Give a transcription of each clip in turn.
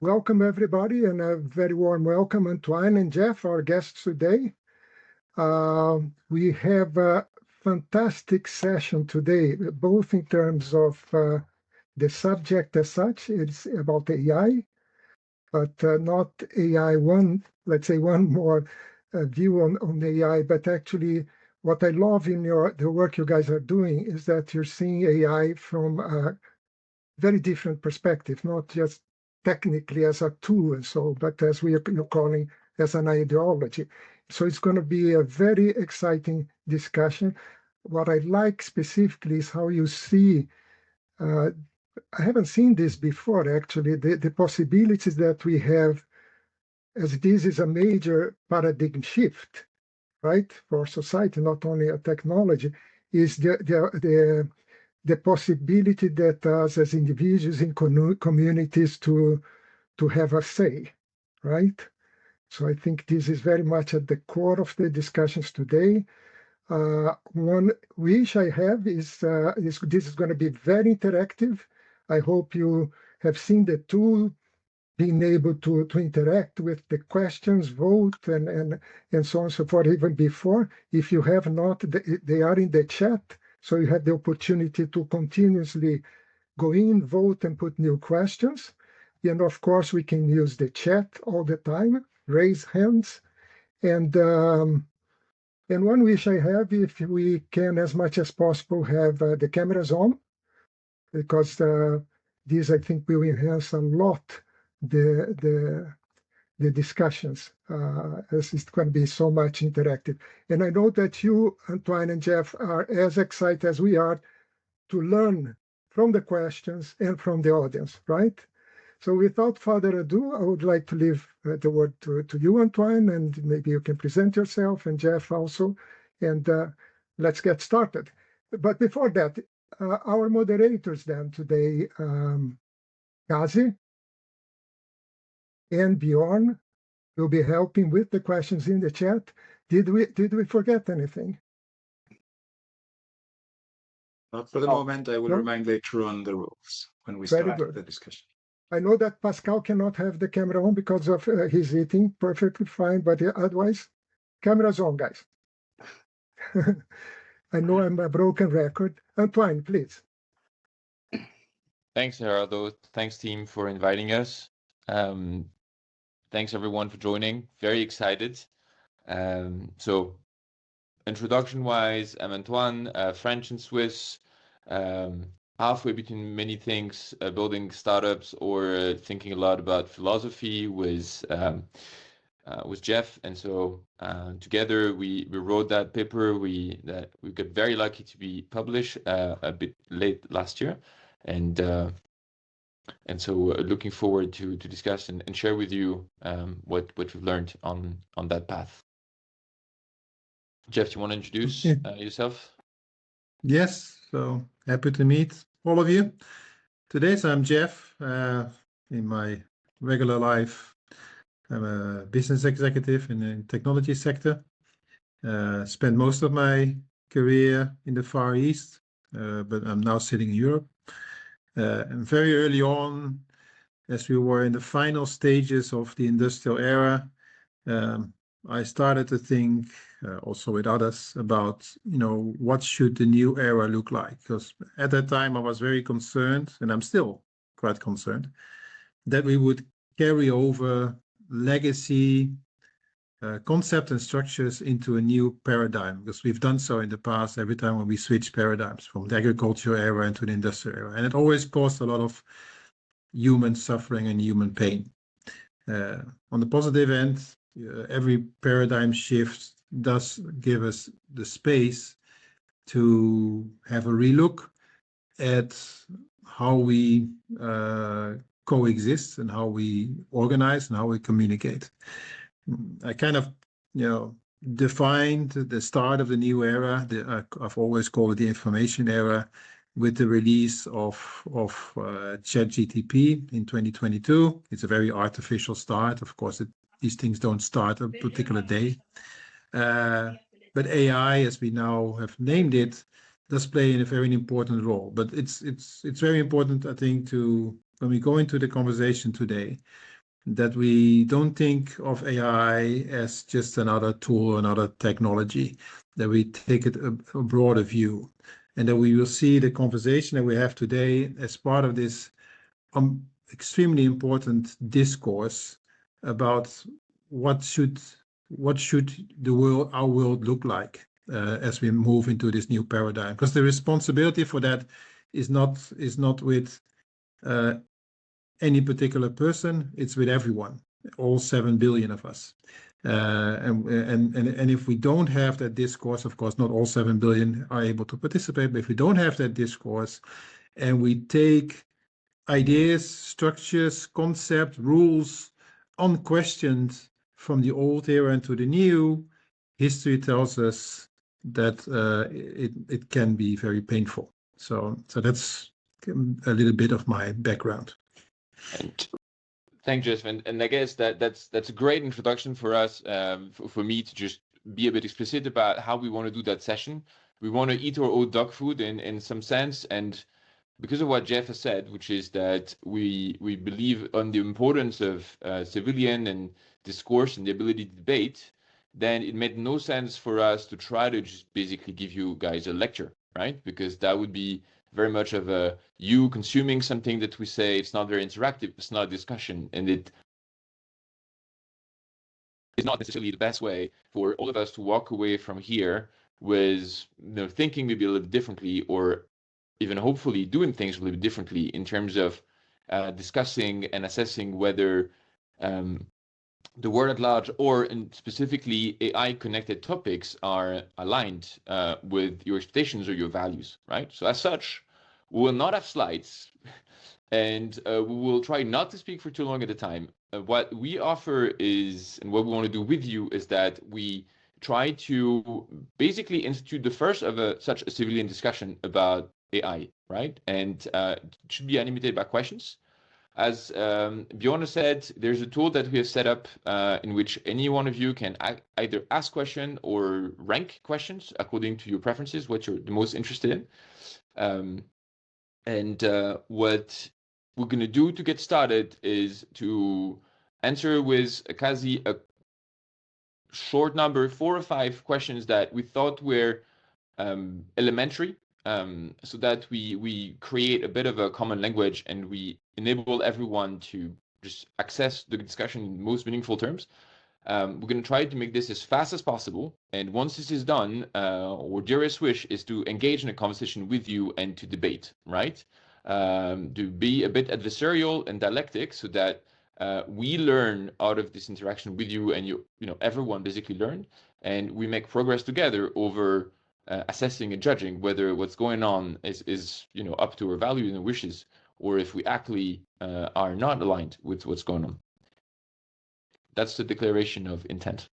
Welcome, everybody, and a very warm welcome, Antoine and Jeff, our guests today. We have a fantastic session today, both in terms of the subject as such. It's about AI, but not AI one, let's say one more view on AI, but actually what I love in the work you guys are doing is that you're seeing AI from a very different perspective, not just technically as a tool and so, but as you're calling as an ideology. So it's going to be a very exciting discussion. What I like specifically is how you see, I haven't seen this before actually, the possibilities that we have, as this is a major paradigm shift, right, for society, not only a technology, is the possibility that us as individuals in communities to have a say, right? So I think this is very much at the core of the discussions today. One wish I have is this is going to be very interactive. I hope you have seen the tool, being able to interact with the questions, vote, and so on and so forth, even before. If you have not, they are in the chat, so you have the opportunity to continuously go in, vote, and put new questions. And of course, we can use the chat all the time, raise hands. And one wish I have, if we can, as much as possible, have the cameras on, because this, I think, will enhance a lot the discussions, as it's going to be so much interactive. And I know that you, Antoine and Jeff, are as excited as we are to learn from the questions and from the audience, right? So without further ado, I would like to leave the word to you, Antoine, and maybe you can present yourself, and Jeff also, and let's get started. But before that, our moderators then today, Kazi and Bjorn, will be helping with the questions in the chat. Did we forget anything? Not for the moment. I will No? remind later on the rules when we Very start good. the discussion. I know that Pascal cannot have the camera on because of his eating, perfectly fine, but otherwise, camera's on, guys. I know I'm a broken record. Antoine, please. Thanks, Gerardo. Thanks, team, for inviting us. Thanks, everyone, for joining. Very excited. So, introduction-wise, I'm Antoine, French and Swiss, halfway between many things, building startups or thinking a lot about philosophy with Jeff. And so together we wrote that paper. We got very lucky to be published a bit late last year. And so looking forward to discuss and share with you what we've learned on that path. Jeff, you want to introduce yourself? Yes, so happy to meet all of you. Today, so I'm Jeff. In my regular life, I'm a business executive in the technology sector. Spent most of my career in the Far East, but I'm now sitting in Europe. And very early on, as we were in the final stages of the industrial era, I started to think also with others about, what should the new era look like? Because at that time I was very concerned, and I'm still quite concerned, that we would carry over legacy concepts and structures into a new paradigm, because we've done so in the past every time when we switched paradigms from the agricultural era into the industrial era. And it always caused a lot of human suffering and human pain. On the positive end, every paradigm shift does give us the space to have a relook at how we coexist and how we organize and how we communicate. I kind of, defined the start of the new era. I've always called it the information era, with the release of ChatGPT in 2022. It's a very artificial start. Of course, these things don't start a particular day. But AI, as we now have named it, does play a very important role. But it's very important, I think, to when we go into the conversation today, that we don't think of AI as just another tool, another technology, that we take it a broader view, and that we will see the conversation that we have today as part of this extremely important discourse about what should our world look like as we move into this new paradigm. Because the responsibility for that is not with any particular person, it's with everyone, all 7 billion of us. And if we don't have that discourse, of course, not all 7 billion are able to participate, but if we don't have that discourse and we take ideas, structures, concepts, rules, unquestioned from the old era into the new, history tells us that it can be very painful. So that's a little bit of my background. And thanks, Jeff. And I guess that's a great introduction for us, for me to just be a bit explicit about how we want to do that session. We want to eat our own dog food in some sense, and because of what Jeff has said, which is that we believe on the importance of civilian and discourse and the ability to debate, then it made no sense for us to try to just basically give you guys a lecture, right? Because that would be very much of a you consuming something that we say. It's not very interactive. It's not a discussion, and it is not necessarily the best way for all of us to walk away from here with thinking maybe a little bit differently, or even hopefully doing things a little bit differently in terms of discussing and assessing whether the world at large, or specifically AI connected topics, are aligned with your expectations or your values, right? So as such, we will not have slides, and we will try not to speak for too long at a time. What we offer is, and what we want to do with you, is that we try to basically institute the first of such a civilian discussion about AI, right? And it should be animated by questions. As Bjorn said, there's a tool that we have set up in which any one of you can either ask questions or rank questions according to your preferences, what you're the most interested in. And what we're going to do to get started is to answer with a short number, 4 or 5 questions that we thought were elementary, so that we create a bit of a common language and we enable everyone to just access the discussion in most meaningful terms. We're going to try to make this as fast as possible, and once this is done, our dearest wish is to engage in a conversation with you and to debate, right? To be a bit adversarial and dialectic, so that we learn out of this interaction with you, and everyone basically learn, and we make progress together over assessing and judging whether what's going on is up to our values and wishes, or if we actually are not aligned with what's going on. That's the declaration of intent.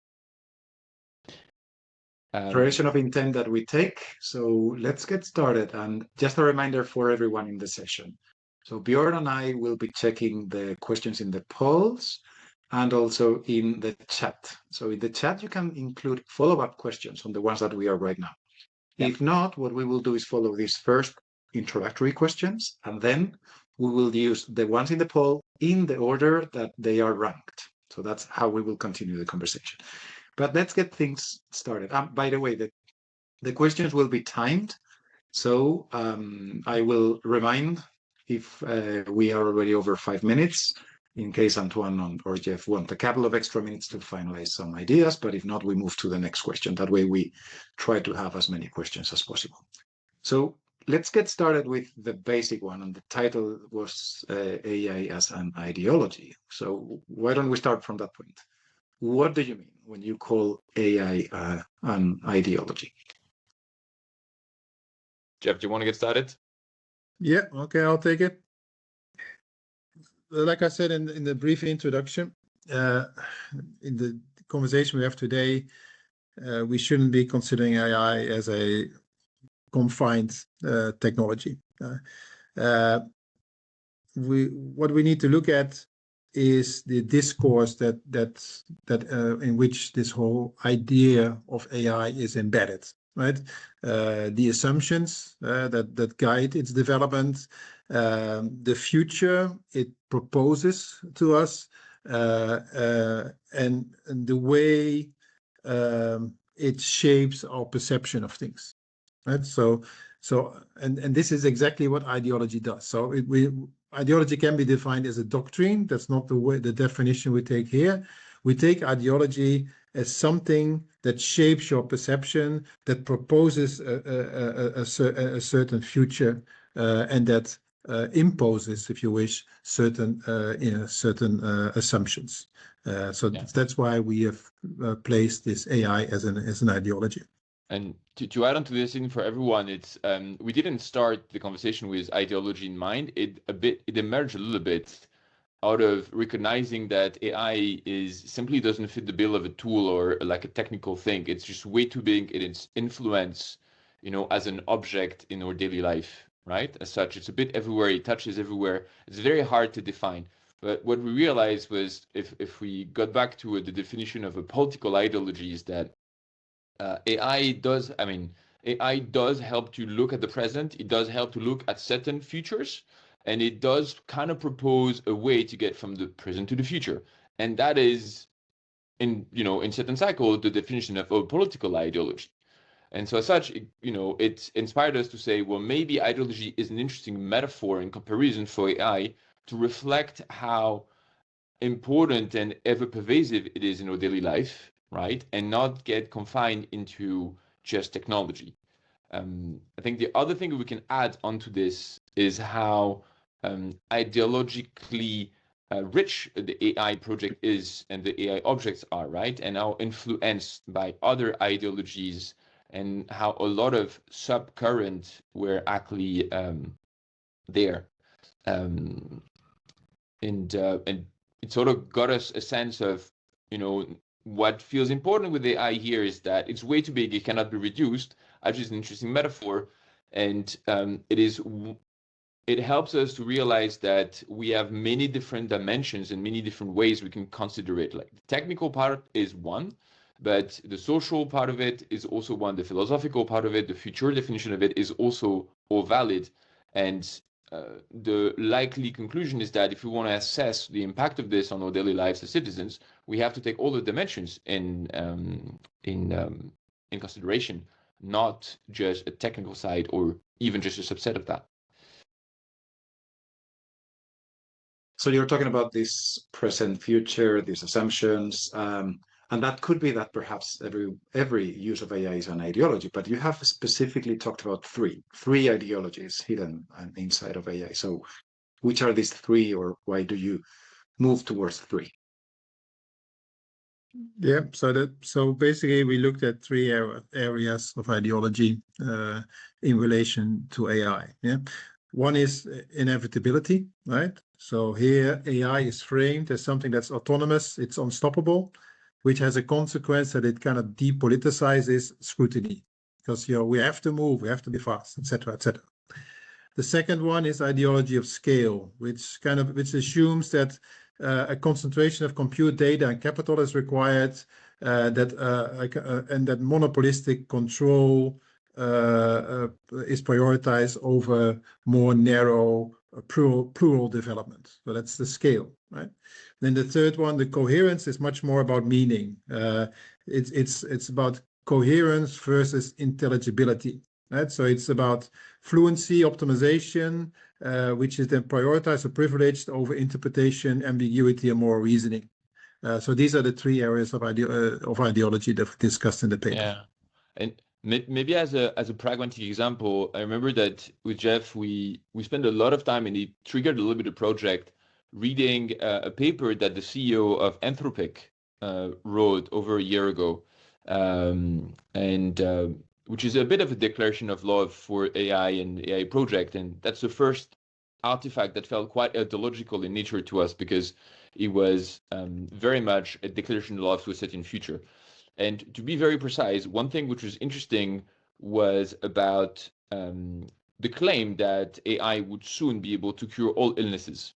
Declaration of intent that we take. So let's get started. And just a reminder for everyone in the session. So Bjorn and I will be checking the questions in the polls and also in the chat. So in the chat, you can include follow-up questions on the ones that we are right now. Yeah. If not, what we will do is follow these first introductory questions, and then we will use the ones in the poll in the order that they are ranked. So that's how we will continue the conversation. But let's get things started. By the way, the questions will be timed. So I will remind if we are already over 5 minutes, in case Antoine or Jeff want a couple of extra minutes to finalize some ideas. But if not, we move to the next question. That way we try to have as many questions as possible. So let's get started with the basic one. And the title was AI as an ideology. So why don't we start from that point? What do you mean when you call AI an ideology? Jeff, do you want to get started? Yeah, okay, I'll take it. Like I said in the brief introduction, in the conversation we have today, we shouldn't be considering AI as a confined technology. What we need to look at is the discourse that in which this whole idea of AI is embedded, right? The assumptions that guide its development, the future it proposes to us, and the way it shapes our perception of things. Right? And this is exactly what ideology does. So ideology can be defined as a doctrine. That's not the definition we take here. We take ideology as something that shapes your perception, that proposes a certain future, and that imposes, if you wish, certain assumptions. That's why we have placed this AI as an ideology. And to add on to this thing for everyone, it's we didn't start the conversation with ideology in mind. It emerged a little bit out of recognizing that AI simply doesn't fit the bill of a tool or like a technical thing. It's just way too big in its influence, as an object in our daily life, right? As such, it's a bit everywhere. It touches everywhere. It's very hard to define. But what we realized was, if we got back to the definition of a political ideology, is that AI does help to look at the present. It does help to look at certain futures, and it does kind of propose a way to get from the present to the future. And that is, in certain cycles, the definition of a political ideology. And so as such, it inspired us to say, well, maybe ideology is an interesting metaphor in comparison for AI to reflect how important and ever pervasive it is in our daily life, right? And not get confined into just technology. I think the other thing we can add onto this is how ideologically rich the AI project is and the AI objects are, right? And how influenced by other ideologies, and how a lot of subcurrent were actually there. And it sort of got us a sense of, what feels important with AI here is that it's way too big. It cannot be reduced. Actually, it's an interesting metaphor. And it helps us to realize that we have many different dimensions and many different ways we can consider it. Like the technical part is one, but the social part of it is also one. The philosophical part of it, the future definition of it is also all valid. And the likely conclusion is that if we want to assess the impact of this on our daily lives as citizens, we have to take all the dimensions in consideration, not just a technical side or even just a subset of that. So you're talking about this present, future, these assumptions, and that could be that perhaps every use of AI is an ideology, but you have specifically talked about three ideologies hidden inside of AI. So which are these three, or why do you move towards three? Yeah, so basically we looked at three areas of ideology in relation to AI. Yeah, one is inevitability, right? So here AI is framed as something that's autonomous, it's unstoppable, which has a consequence that it kind of depoliticizes scrutiny, because we have to move, we have to be fast, etc., etc. The second one is ideology of scale, which assumes that a concentration of compute data and capital is required, and that monopolistic control is prioritized over more narrow plural development. So that's the scale, right? Then the third one, the coherence, is much more about meaning. It's about coherence versus intelligibility, right? So it's about fluency, optimization, which is then prioritized or privileged over interpretation, ambiguity, and moral reasoning. So these are the three areas of ideology that we discussed in the paper. Yeah, and maybe as a pragmatic example, I remember that with Jeff, we spent a lot of time, and it triggered a little bit of project, reading a paper that the CEO of Anthropic wrote over a year ago, which is a bit of a declaration of love for AI and AI project. And that's the first artifact that felt quite ideological in nature to us, because it was very much a declaration of love to a certain future. And to be very precise, one thing which was interesting was about the claim that AI would soon be able to cure all illnesses,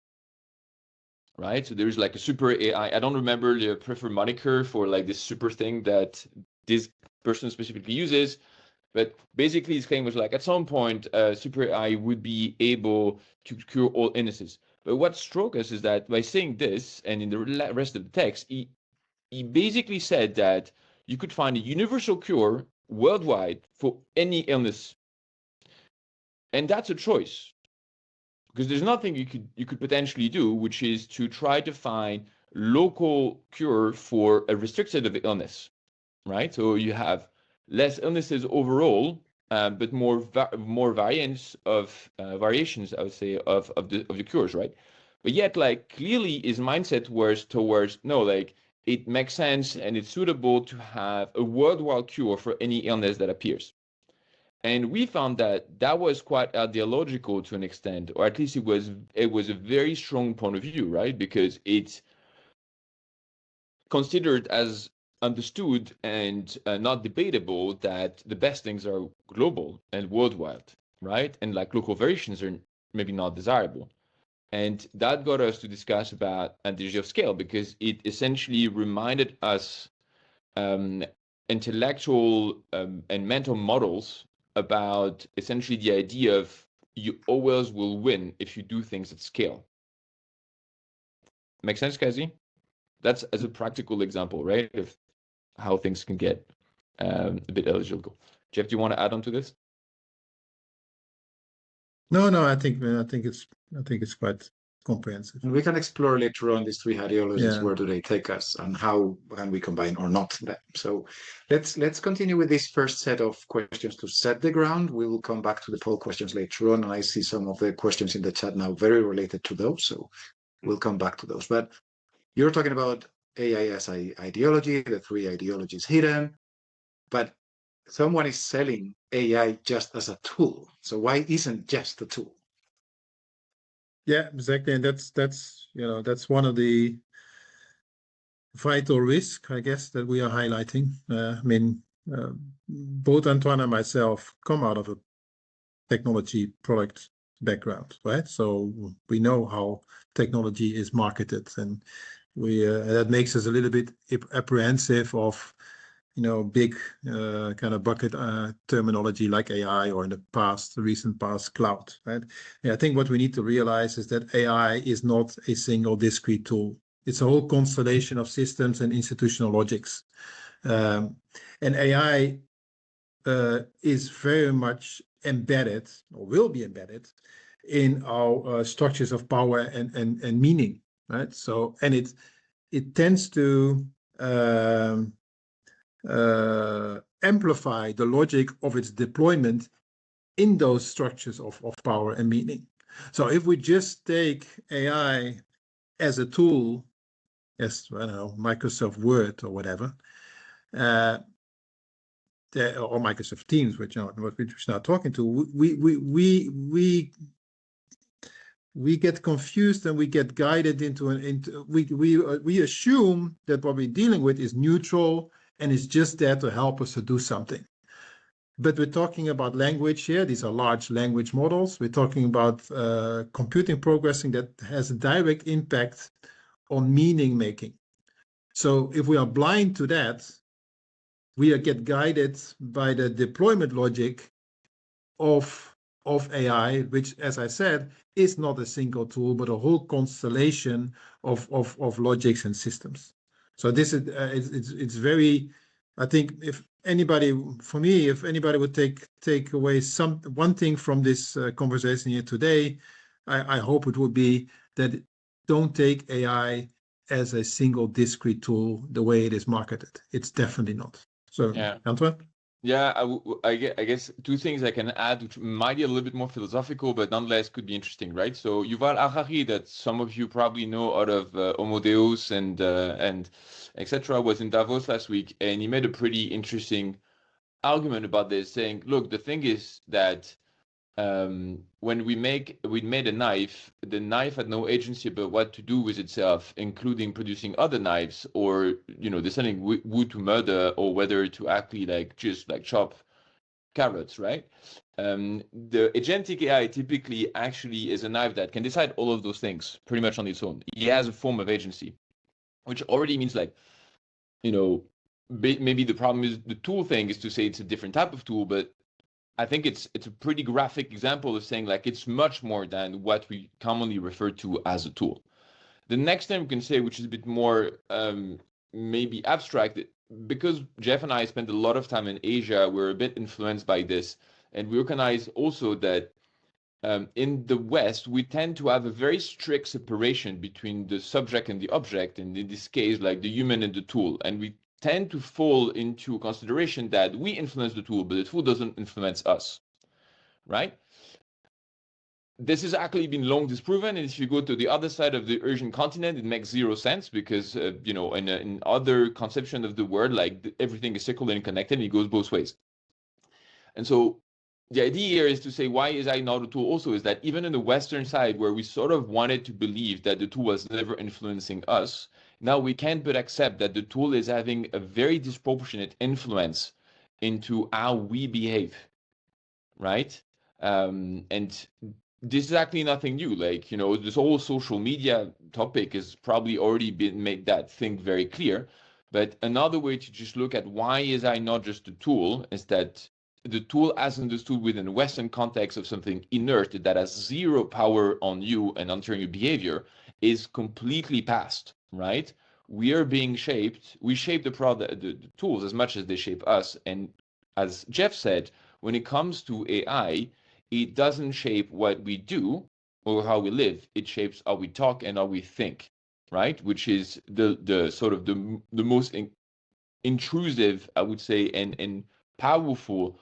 right? So there's like a super AI. I don't remember the preferred moniker for like this super thing that this person specifically uses, But basically, his claim was like, at some point, super AI would be able to cure all illnesses. But what struck us is that by saying this, and in the rest of the text, he basically said that you could find a universal cure worldwide for any illness. And that's a choice, because there's nothing you could potentially do, which is to try to find local cure for a restricted illness, right? So you have less illnesses overall, but more variants of variations, I would say, of the cures, right? But yet, like, clearly his mindset was towards, no, like, it makes sense and it's suitable to have a worldwide cure for any illness that appears. And we found that that was quite ideological to an extent, or at least it was a very strong point of view, right? Because it's considered as understood and not debatable that the best things are global and worldwide, right? And like local variations are maybe not desirable. And that got us to discuss about ideology of scale, because it essentially reminded us intellectual and mental models about essentially the idea of you always will win if you do things at scale. Make sense, Kazi? That's as a practical example, right, of how things can get a bit illogical. Jeff, do you want to add on to this? No, I think it's quite comprehensive. And we can explore later on these three ideologies. Yeah. Where do they take us, and how can we combine or not them? So let's continue with this first set of questions to set the ground. We will come back to the poll questions later on, and I see some of the questions in the chat now very related to those. So we'll come back to those. But you're talking about AI as ideology, the three ideologies hidden, but someone is selling AI just as a tool. So why isn't just a tool? Yeah, exactly, and that's one of the vital risks, I guess, that we are highlighting. Both Antoine and myself come out of a technology product background, right? So we know how technology is marketed, and that makes us a little bit apprehensive of big kind of bucket terminology like AI, or in the recent past, cloud, right? Yeah, I think what we need to realize is that AI is not a single discrete tool. It's a whole constellation of systems and institutional logics. And AI is very much embedded, or will be embedded, in our structures of power and meaning, right? So, and it tends to amplify the logic of its deployment in those structures of power and meaning. So if we just take AI as a tool, as Microsoft Word or whatever, or Microsoft Teams, which what we're now talking to, we get confused, and we get guided into we assume that what we're dealing with is neutral and is just there to help us to do something. But we're talking about language here. These are large language models. We're talking about computing progressing that has a direct impact on meaning making. So if we are blind to that, we get guided by the deployment logic of AI, which, as I said, is not a single tool, but a whole constellation of logics and systems. So this is it's very, I think, if anybody would take away one thing from this conversation here today, I hope it would be that don't take AI as a single discrete tool the way it is marketed. It's definitely not. So, yeah. Antoine? Yeah, I guess two things I can add, which might be a little bit more philosophical, but nonetheless could be interesting, right? So Yuval Harari, that some of you probably know out of Homo Deus and etc., was in Davos last week, and he made a pretty interesting argument about this, saying, look, the thing is that when we made a knife, the knife had no agency about what to do with itself, including producing other knives, or deciding wood to murder, or whether to actually just chop carrots, right? The agentic AI typically actually is a knife that can decide all of those things pretty much on its own. It has a form of agency, which already means maybe the problem is the tool thing is to say it's a different type of tool, but I think it's a pretty graphic example of saying like it's much more than what we commonly refer to as a tool. The next thing we can say, which is a bit more maybe abstract, because Jeff and I spent a lot of time in Asia, we're a bit influenced by this, and we recognize also that in the West, we tend to have a very strict separation between the subject and the object, and in this case, like the human and the tool. And we tend to fall into consideration that we influence the tool, but the tool doesn't influence us, right? This has actually been long disproven, and if you go to the other side of the Asian continent, it makes zero sense because, in other conception of the word, like everything is circular and connected, and it goes both ways. And so the idea here is to say, why is AI not a tool also, is that even in the Western side, where we sort of wanted to believe that the tool was never influencing us, now we can't but accept that the tool is having a very disproportionate influence into how we behave, right? And this is actually nothing new. Like, this whole social media topic has probably already been made that thing very clear. But another way to just look at why is AI not just a tool is that the tool as understood within a Western context of something inert that has zero power on you and on your behavior is completely past, right? We are being shaped. We shape the tools as much as they shape us. And as Jeff said, when it comes to AI, it doesn't shape what we do or how we live. It shapes how we talk and how we think, right? Which is the sort of the most intrusive, I would say, and powerful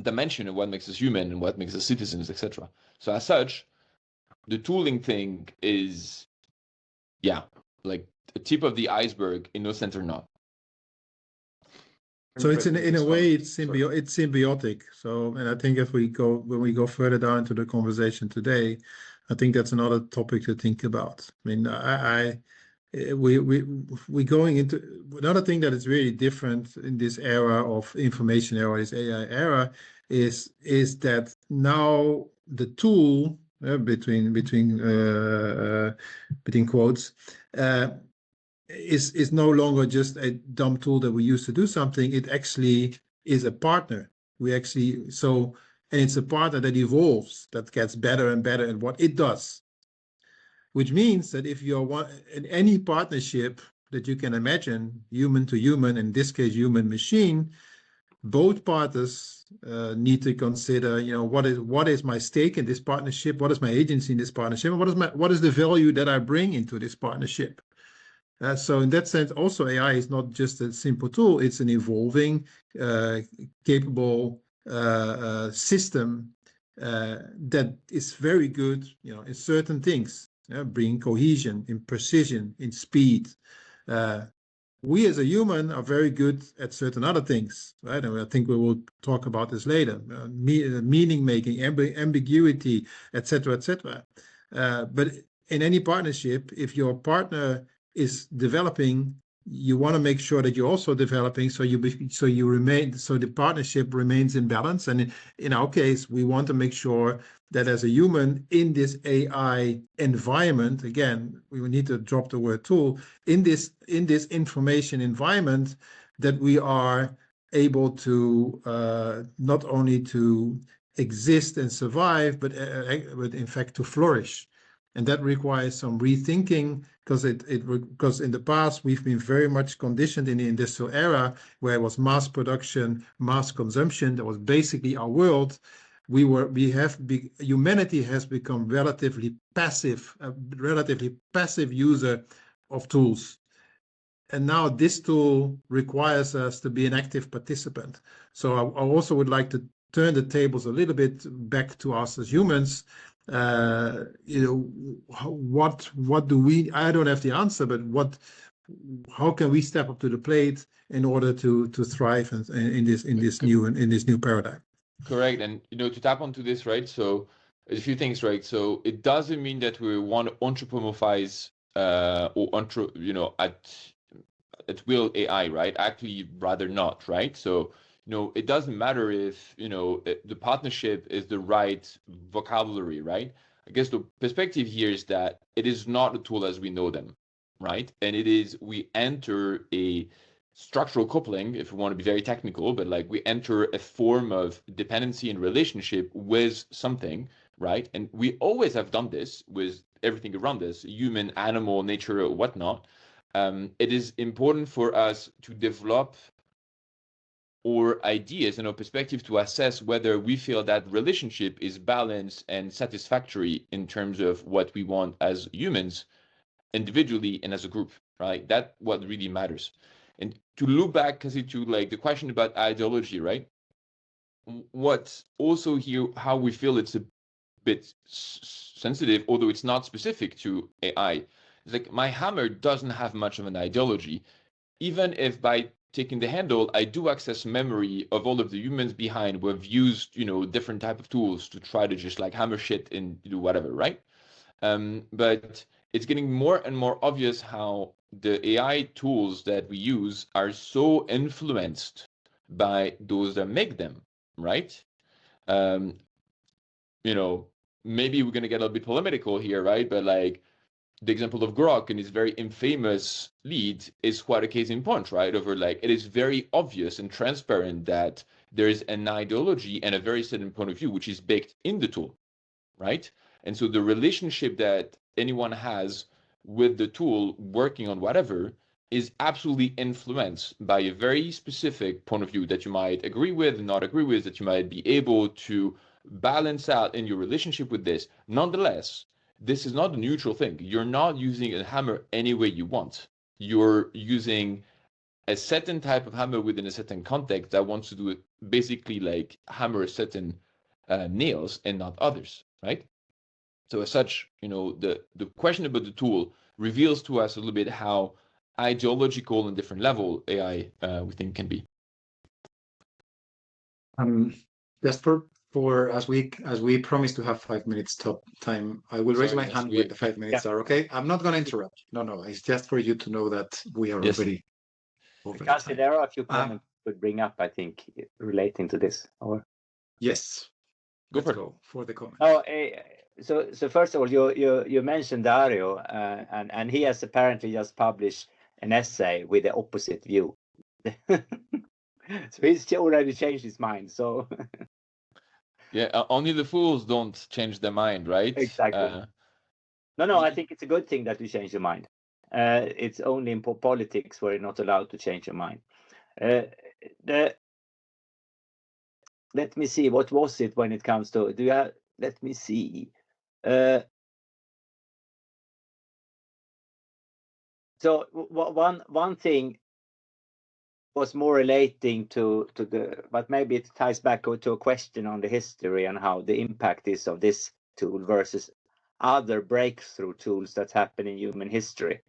dimension of what makes us human and what makes us citizens, etc. So as such, the tooling thing is, like the tip of the iceberg in no sense or not. So it's in a way it's symbiotic. So, and I think when we go further down into the conversation today, I think that's another topic to think about. I mean, we going into another thing that is really different in this era of information era, this AI era, is that now the tool between quotes is no longer just a dumb tool that we use to do something. It actually is a partner. And it's a partner that evolves, that gets better and better at what it does. Which means that if you're in any partnership that you can imagine, human to human, in this case, human machine, both parties need to consider, what is my stake in this partnership? What is my agency in this partnership? And what is the value that I bring into this partnership? So in that sense, also AI is not just a simple tool. It's an evolving, capable system that is very good, in certain things. Bring cohesion, in precision, in speed. We as a human are very good at certain other things, right? And I think we will talk about this later. Meaning making, ambiguity, etc., etc. But in any partnership, if your partner is developing, you want to make sure that you're also developing, so the partnership remains in balance. And in our case, we want to make sure that as a human in this AI environment, again, we will need to drop the word tool, in this information environment, that we are able to not only to exist and survive, but in fact to flourish. And that requires some rethinking, because in the past we've been very much conditioned in the industrial era, where it was mass production, mass consumption. That was basically our world. Humanity has become relatively passive user of tools. And now this tool requires us to be an active participant. So I also would like to turn the tables a little bit back to us as humans. What do we? I don't have the answer, but how can we step up to the plate in order to thrive in this new paradigm? Correct, and to tap onto this, right? So a few things, right? So it doesn't mean that we want to anthropomorphize at will AI, right? Actually, rather not, right? So it doesn't matter if the partnership is the right vocabulary, right? I guess the perspective here is that it is not a tool as we know them, right? And we enter a structural coupling, if we want to be very technical, but like we enter a form of dependency and relationship with something, right? And we always have done this with everything around us, human, animal, nature, or whatnot. It is important for us to develop our ideas and our perspective to assess whether we feel that relationship is balanced and satisfactory in terms of what we want as humans, individually and as a group, right? That's what really matters. And to look back, Kasi, to like the question about ideology, right? What also here, how we feel it's a bit sensitive, although it's not specific to AI. It's like my hammer doesn't have much of an ideology, even if by taking the handle, I do access memory of all of the humans behind who have used, different type of tools to try to just like hammer shit and do whatever, right? But it's getting more and more obvious how the AI tools that we use are so influenced by those that make them, right? Maybe we're going to get a bit polemical here, right? But like the example of Grok and his very infamous lead is quite a case in point, right? Over like, it is very obvious and transparent that there is an ideology and a very certain point of view, which is baked in the tool, right? And so the relationship that anyone has with the tool working on whatever is absolutely influenced by a very specific point of view that you might agree with and not agree with, that you might be able to balance out in your relationship with this. Nonetheless, this is not a neutral thing. You're not using a hammer any way you want. You're using a certain type of hammer within a certain context that wants to do it basically like hammer certain nails and not others, right? So as such, the question about the tool reveals to us a little bit how ideological and different level AI we think can be. Just for as we promised to have 5 minutes top time, I will raise my hand when the 5 minutes are okay. I'm not going to interrupt. No, it's just for you to know that we are already over because the time. there are a few comments to bring up, I think, relating to this. Or yes, go for the comment. Oh, so first of all, you mentioned Dario, and he has apparently just published an essay with the opposite view. So he's already changed his mind. So yeah, only the fools don't change their mind, right? Exactly. No, I think it's a good thing that you change your mind. It's only in politics where you're not allowed to change your mind. Let me see, what was it when it comes to, let me see. So one thing was more relating to but maybe it ties back to a question on the history and how the impact is of this tool versus other breakthrough tools that happen in human history.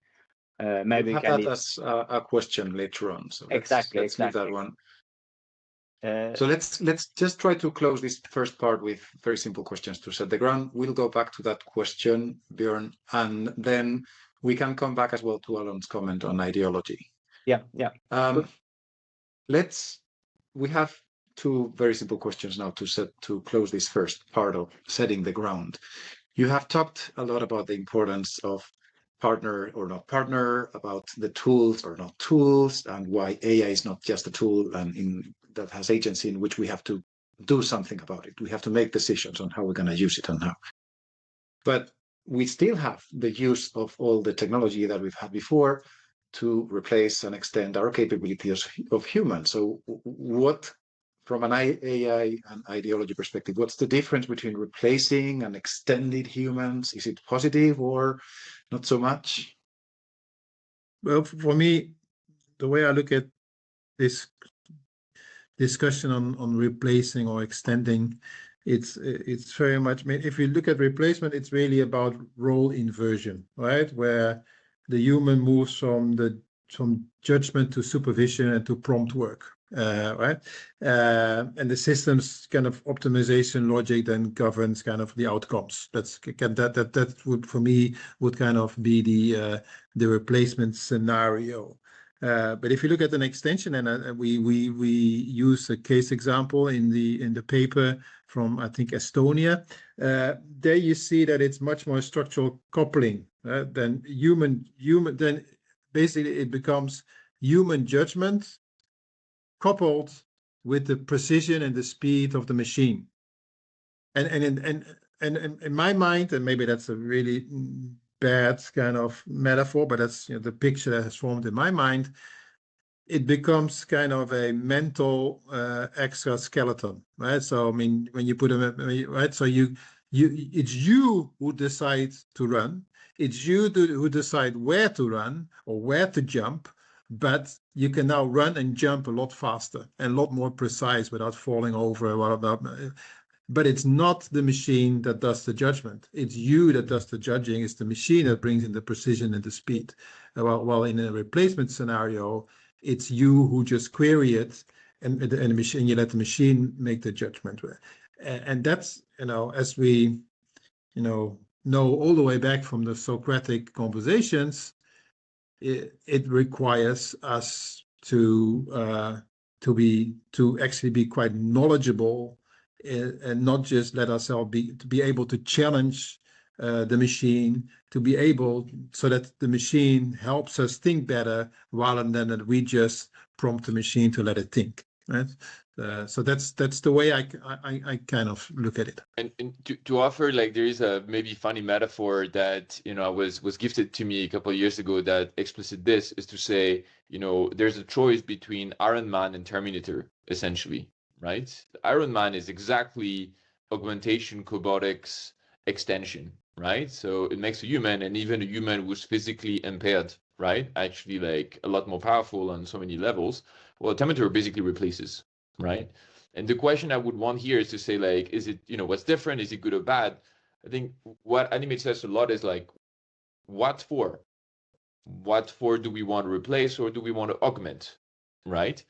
Maybe we'll have that as a question later on. So let's leave that one. So let's just try to close this first part with very simple questions to set the ground. We'll go back to that question, Björn, and then we can come back as well to Alon's comment on ideology. Yeah. We have two very simple questions now to close this first part of setting the ground. You have talked a lot about the importance of partner or not partner, about the tools or not tools, and why AI is not just a tool and that has agency in which we have to do something about it. We have to make decisions on how we're going to use it and how. But we still have the use of all the technology that we've had before to replace and extend our capabilities of humans. So what, from an AI and ideology perspective, what's the difference between replacing and extending humans? Is it positive or not so much? Well, for me, the way I look at this discussion on replacing or extending, it's very much, if you look at replacement, it's really about role inversion, right? Where the human moves from judgment to supervision and to prompt work, right? And the system's kind of optimization logic then governs kind of the outcomes. That would, for me, would kind of be the replacement scenario. But if you look at an extension, and we use a case example in the paper from, I think, Estonia, there you see that it's much more structural coupling than human. Then basically it becomes human judgment coupled with the precision and the speed of the machine. And in my mind, and maybe that's a really bad kind of metaphor, but that's the picture that has formed in my mind. It becomes kind of a mental exoskeleton, right? So I mean, when you put them, right? So it's you who decide to run. It's you who decide where to run or where to jump. But you can now run and jump a lot faster and a lot more precise without falling over. But it's not the machine that does the judgment. It's you that does the judging. It's the machine that brings in the precision and the speed. While in a replacement scenario, it's you who just query it, and the machine, you let the machine make the judgment. And that's, as we, know all the way back from the Socratic conversations, it requires us to actually be quite knowledgeable and not just let ourselves be able to challenge the machine, to be able so that the machine helps us think better rather than that we just prompt the machine to let it think. Right. So that's the way I kind of look at it. And to offer, like, there is a maybe funny metaphor that was gifted to me a couple of years ago that explicit this, is to say, there's a choice between Iron Man and Terminator, essentially, right? Iron Man is exactly augmentation, cobotics, extension, right? So it makes a human, and even a human who's physically impaired, right, actually like a lot more powerful on so many levels. Well, Terminator basically replaces, right? And the question I would want here is to say, like, is it, what's different? Is it good or bad? I think what animates us a lot is like, what for? What for do we want to replace, or do we want to augment, right?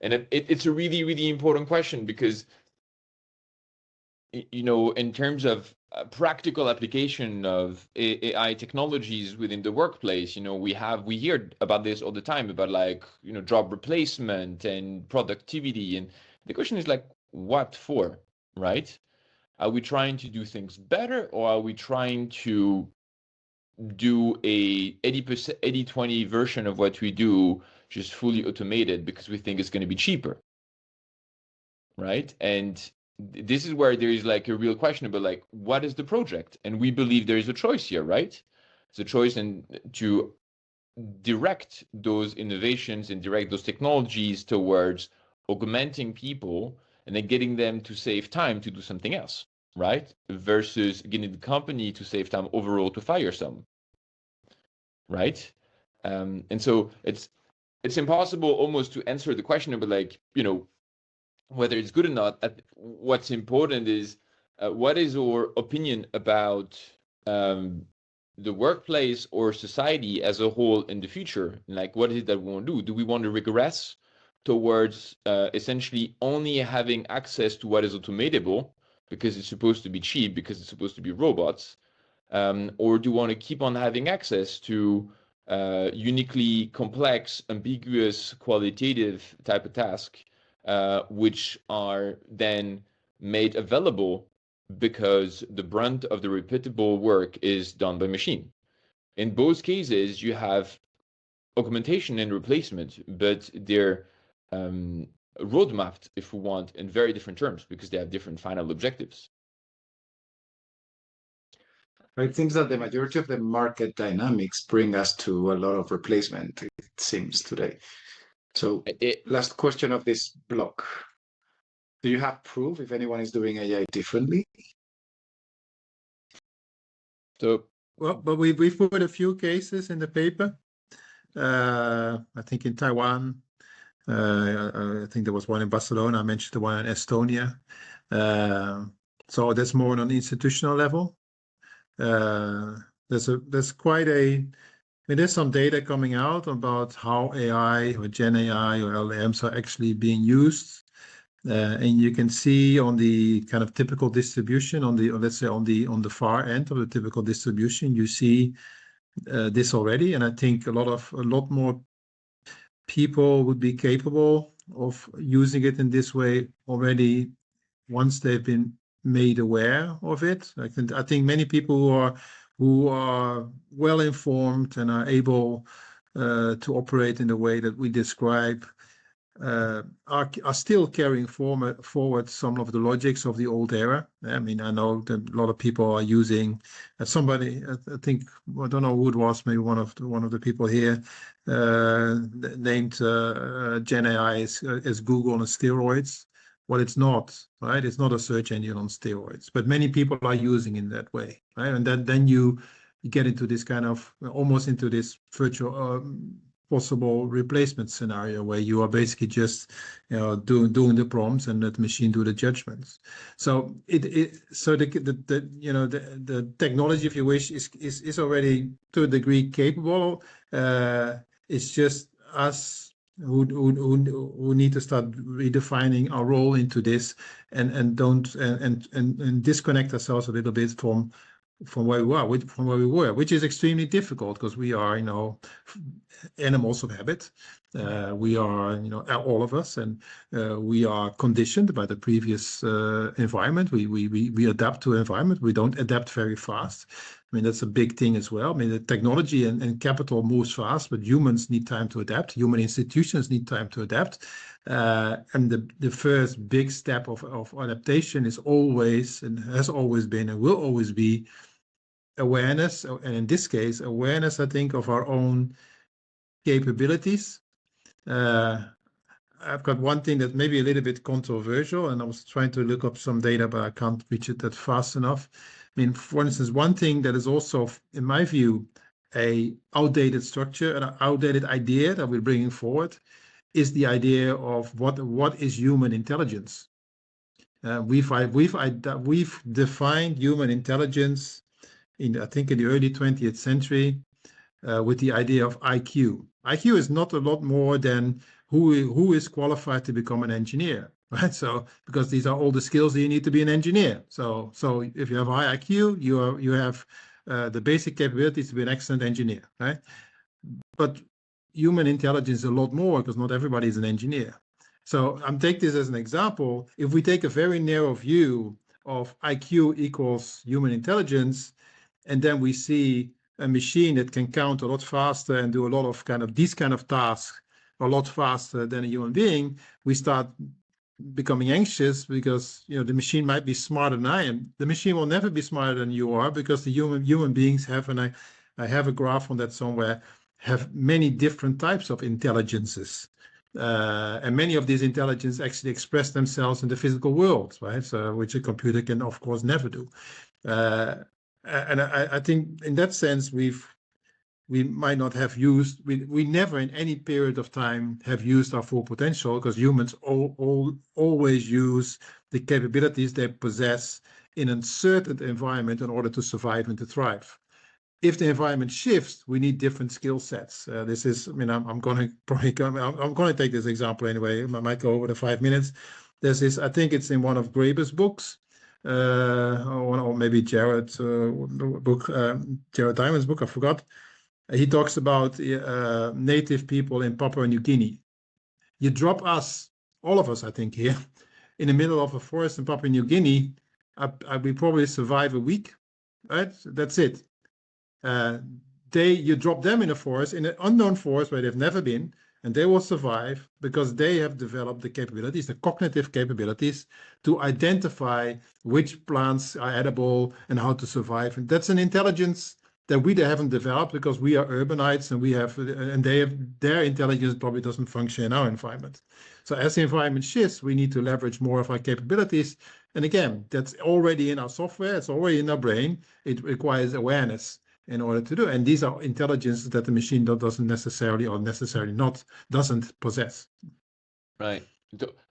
And it's a really, really important question, because, in terms of practical application of AI technologies within the workplace, we hear about this all the time, about like, job replacement and productivity. And the question is like, what for, right? Are we trying to do things better, or are we trying to do a 80%, 80-20 version of what we do, just fully automated because we think it's going to be cheaper, right? And this is where there is like a real question about like, what is the project? And we believe there is a choice here, right? It's a choice to direct those innovations and direct those technologies towards augmenting people and then getting them to save time to do something else, right? Versus getting the company to save time overall to fire some, right? And so it's impossible almost to answer the question about like, whether it's good or not. What's important is what is our opinion about the workplace or society as a whole in the future? Like, what is it that we want to do? Do we want to regress towards essentially only having access to what is automatable because it's supposed to be cheap, because it's supposed to be robots? Or do we want to keep on having access to uniquely complex, ambiguous, qualitative type of task, which are then made available because the brunt of the repeatable work is done by machine? In both cases, you have augmentation and replacement, but they're roadmapped, if we want, in very different terms, because they have different final objectives. It seems that the majority of the market dynamics bring us to a lot of replacement, it seems, today. So last question of this block. Do you have proof if anyone is doing AI differently? So, well, but we've put a few cases in the paper. I think in Taiwan, I think there was one in Barcelona. I mentioned the one in Estonia. So that's more on an institutional level. There's quite there's some data coming out about how AI or Gen AI or LLMs are actually being used. And you can see on the kind of typical distribution, let's say on the far end of the typical distribution, you see this already. And I think a lot more people would be capable of using it in this way already once they've been made aware of it. I think many people who are well informed and are able to operate in the way that we describe are still carrying forward some of the logics of the old era. I mean, I know that a lot of people are using somebody. I think I don't know who it was. Maybe one of the people here named Gen AI as Google on steroids. Well, it's not, right? It's not a search engine on steroids, but many people are using it in that way, right? And then you get into this kind of almost into this virtual possible replacement scenario where you are basically just doing the prompts and let the machine do the judgments. So the technology, if you wish, is already to a degree capable. It's just us who need to start redefining our role into this and disconnect ourselves a little bit from where we are, from where we were, which is extremely difficult because we are, animals of habit. We are, all of us, and we are conditioned by the previous environment. We adapt to environment. We don't adapt very fast. I mean, that's a big thing as well. I mean, the technology and capital moves fast, but humans need time to adapt. Human institutions need time to adapt. And the first big step of adaptation is always, and has always been, and will always be, awareness, and in this case, awareness, I think, of our own capabilities. I've got one thing that may be a little bit controversial, and I was trying to look up some data, but I can't reach it that fast enough. I mean, for instance, one thing that is also, in my view, a outdated structure, an outdated idea that we're bringing forward is the idea of what is human intelligence. We've defined human intelligence I think in the early 20th century with the idea of IQ. IQ is not a lot more than who is qualified to become an engineer, right? So because these are all the skills that you need to be an engineer. So if you have high IQ, you have the basic capabilities to be an excellent engineer, right? But human intelligence is a lot more because not everybody is an engineer. So I'm taking this as an example. If we take a very narrow view of IQ equals human intelligence, and then we see a machine that can count a lot faster and do a lot of these kind of tasks a lot faster than a human being, we start becoming anxious because the machine might be smarter than I am. The machine will never be smarter than you are because the human beings have, and I have a graph on that somewhere, have many different types of intelligences. And many of these intelligences actually express themselves in the physical world, right? So, which a computer can, of course, never do. And I think in that sense, we might not have used, we never in any period of time have used our full potential because humans always use the capabilities they possess in a certain environment in order to survive and to thrive. If the environment shifts, we need different skill sets. This is, I mean, I'm going to take this example anyway. I might go over the 5 minutes. There's this, I think it's in one of Graeber's books. Or maybe Jared Diamond's book, I forgot. He talks about native people in Papua New Guinea. You drop us, all of us, I think, here, in the middle of a forest in Papua New Guinea, we probably survive a week, right? That's it. You drop them in a forest, in an unknown forest where they've never been, and they will survive because they have developed the capabilities, the cognitive capabilities, to identify which plants are edible and how to survive. And that's an intelligence that we haven't developed because we are urbanites and their intelligence probably doesn't function in our environment. So as the environment shifts, we need to leverage more of our capabilities. And again, that's already in our software, it's already in our brain. It requires awareness in order to do. And these are intelligences that the machine doesn't necessarily doesn't possess. Right.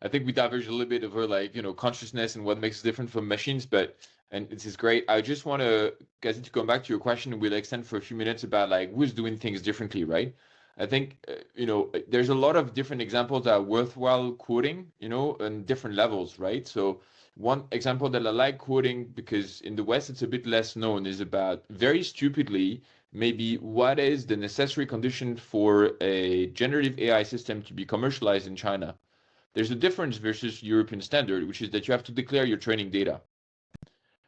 I think we diverged a little bit over consciousness and what makes it different from machines, and this is great. I just want to, guys, to come back to your question. We'll extend for a few minutes about who's doing things differently, right? I think, there's a lot of different examples that are worthwhile quoting, on different levels, right? So one example that I like quoting, because in the West it's a bit less known, is about, very stupidly, maybe what is the necessary condition for a generative AI system to be commercialized in China. There's a difference versus European standard, which is that you have to declare your training data.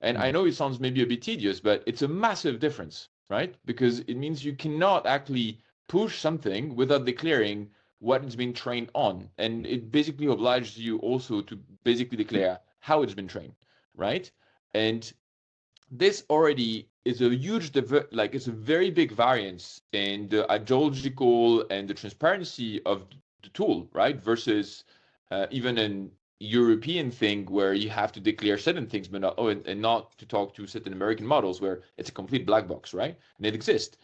And I know it sounds maybe a bit tedious, but it's a massive difference, right? Because it means you cannot actually push something without declaring what it's been trained on. And it basically obliges you also to basically declare how it's been trained, right? And this already is a huge, it's a very big variance in the ideological and the transparency of the tool, right? Versus even an European thing where you have to declare certain things, but not, and not to talk to certain American models where it's a complete black box, right? And it exists.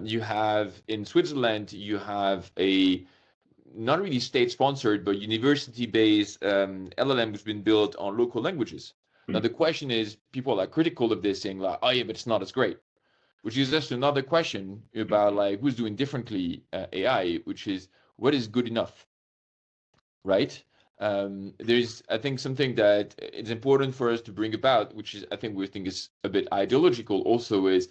You have in Switzerland, you have a not really state-sponsored, but university-based LLM has been built on local languages. Now, the question is, people are critical of this, saying like, oh yeah, but it's not as great, which is just another question about like who's doing differently AI, which is what is good enough, right? There's, I think, something that it's important for us to bring about, which is, I think we think is a bit ideological also, is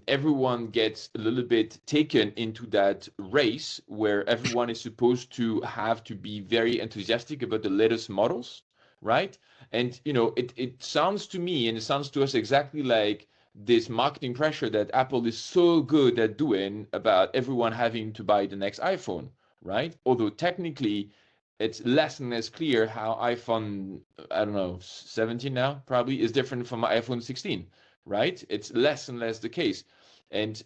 everyone gets a little bit taken into that race where everyone is supposed to have to be very enthusiastic about the latest models, right? And, you know, it sounds to me, and it sounds to us exactly like this marketing pressure that Apple is so good at doing about everyone having to buy the next iPhone, right? Although technically, it's less and less clear how iPhone, I don't know, 17 now probably is different from iPhone 16, right? It's less and less the case. And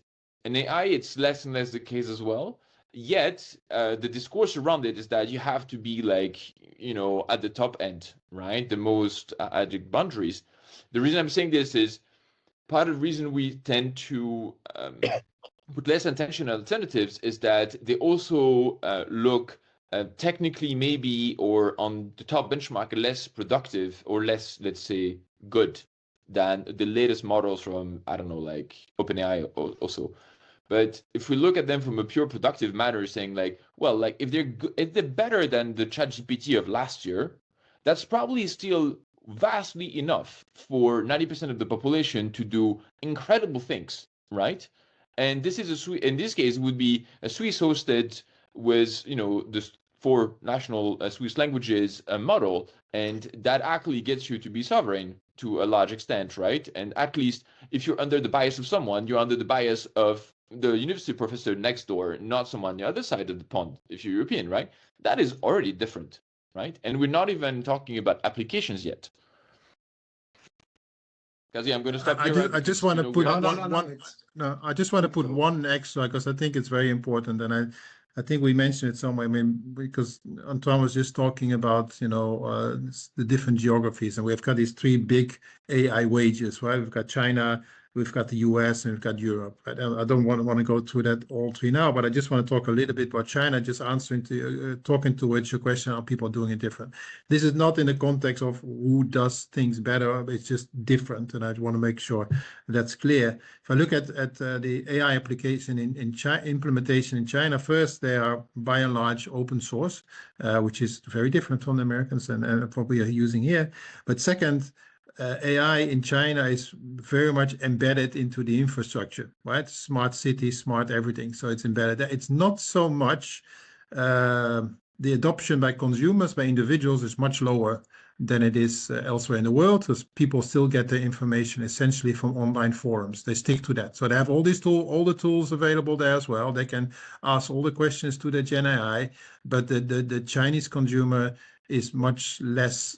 in AI, it's less and less the case as well. Yet, the discourse around it is that you have to be like, you know, at the top end, right? The most at the boundaries. The reason I'm saying this is part of the reason we tend to put less attention on alternatives is that they also look technically maybe or on the top benchmark less productive or less, let's say, good than the latest models from, I don't know, like OpenAI also. But if we look at them from a pure productive matter, saying like, well, like if they're better than the ChatGPT of last year, that's probably still vastly enough for 90% of the population to do incredible things, right? And this is in this case would be a Swiss hosted with, you know, the 4 national Swiss languages model, and that actually gets you to be sovereign to a large extent, right? And at least if you're under the bias of someone, you're under the bias of the university professor next door, not someone on the other side of the pond, if you're European, right? That is already different, right? And we're not even talking about applications yet. Kazi, I'm going to stop here. I just want to put I just want to put one extra, because I think it's very important, and I think we mentioned it somewhere. I mean, because Antoine was just talking about, you know, the different geographies, and we've got these 3 big AI wages, right? We've got China, we've got the US, and we've got Europe. Right? I don't want to go through that all 3 now, but I just want to talk a little bit about China, just answering to talking towards your question, are people doing it different? This is not in the context of who does things better, it's just different, and I want to make sure that's clear. If I look at the AI application in China, implementation in China, first, they are by and large open source, which is very different from the Americans and what we are using here. But second, AI in China is very much embedded into the infrastructure, right? Smart cities, smart everything. So it's embedded. It's not so much the adoption by consumers, by individuals, is much lower than it is elsewhere in the world, because people still get their information essentially from online forums. They stick to that. So they have all these all the tools available there as well. They can ask all the questions to the Gen AI, but the Chinese consumer is much less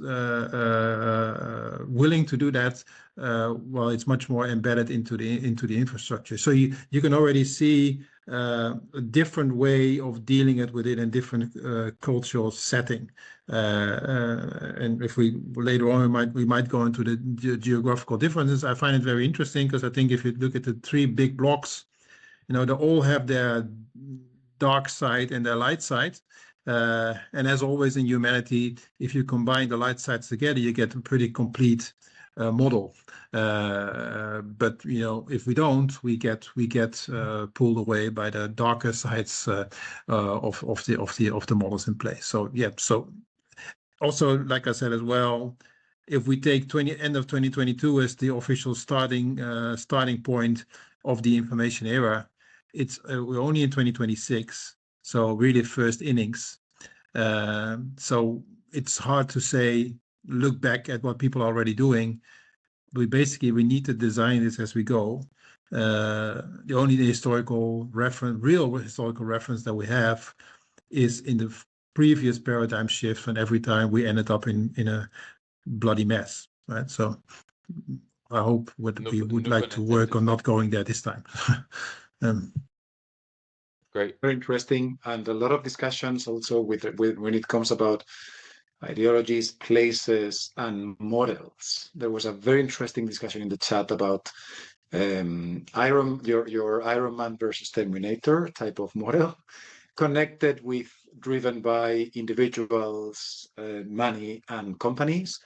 willing to do that. Well, it's much more embedded into the infrastructure. So you can already see a different way of dealing with it in different cultural setting. And if we later on we might go into the geographical differences. I find it very interesting, because I think if you look at the 3 big blocks, you know, they all have their dark side and their light side. And as always in humanity, if you combine the light sides together, you get a pretty complete model. But you know, if we don't, we get pulled away by the darker sides of the models in place. So yeah. So also, like I said as well, if we take end of 2022 as the official starting point of the information era, it's we're only in 2026. So really first innings. So it's hard to say, look back at what people are already doing. We need to design this as we go. The only real historical reference that we have is in the previous paradigm shift, and every time we ended up in a bloody mess, right? So I hope we would like to work on not going there this time. Great. Very interesting, and a lot of discussions also with when it comes about ideologies, places, and models. There was a very interesting discussion in the chat about your Iron Man versus Terminator type of model, connected with driven by individuals, money, and companies.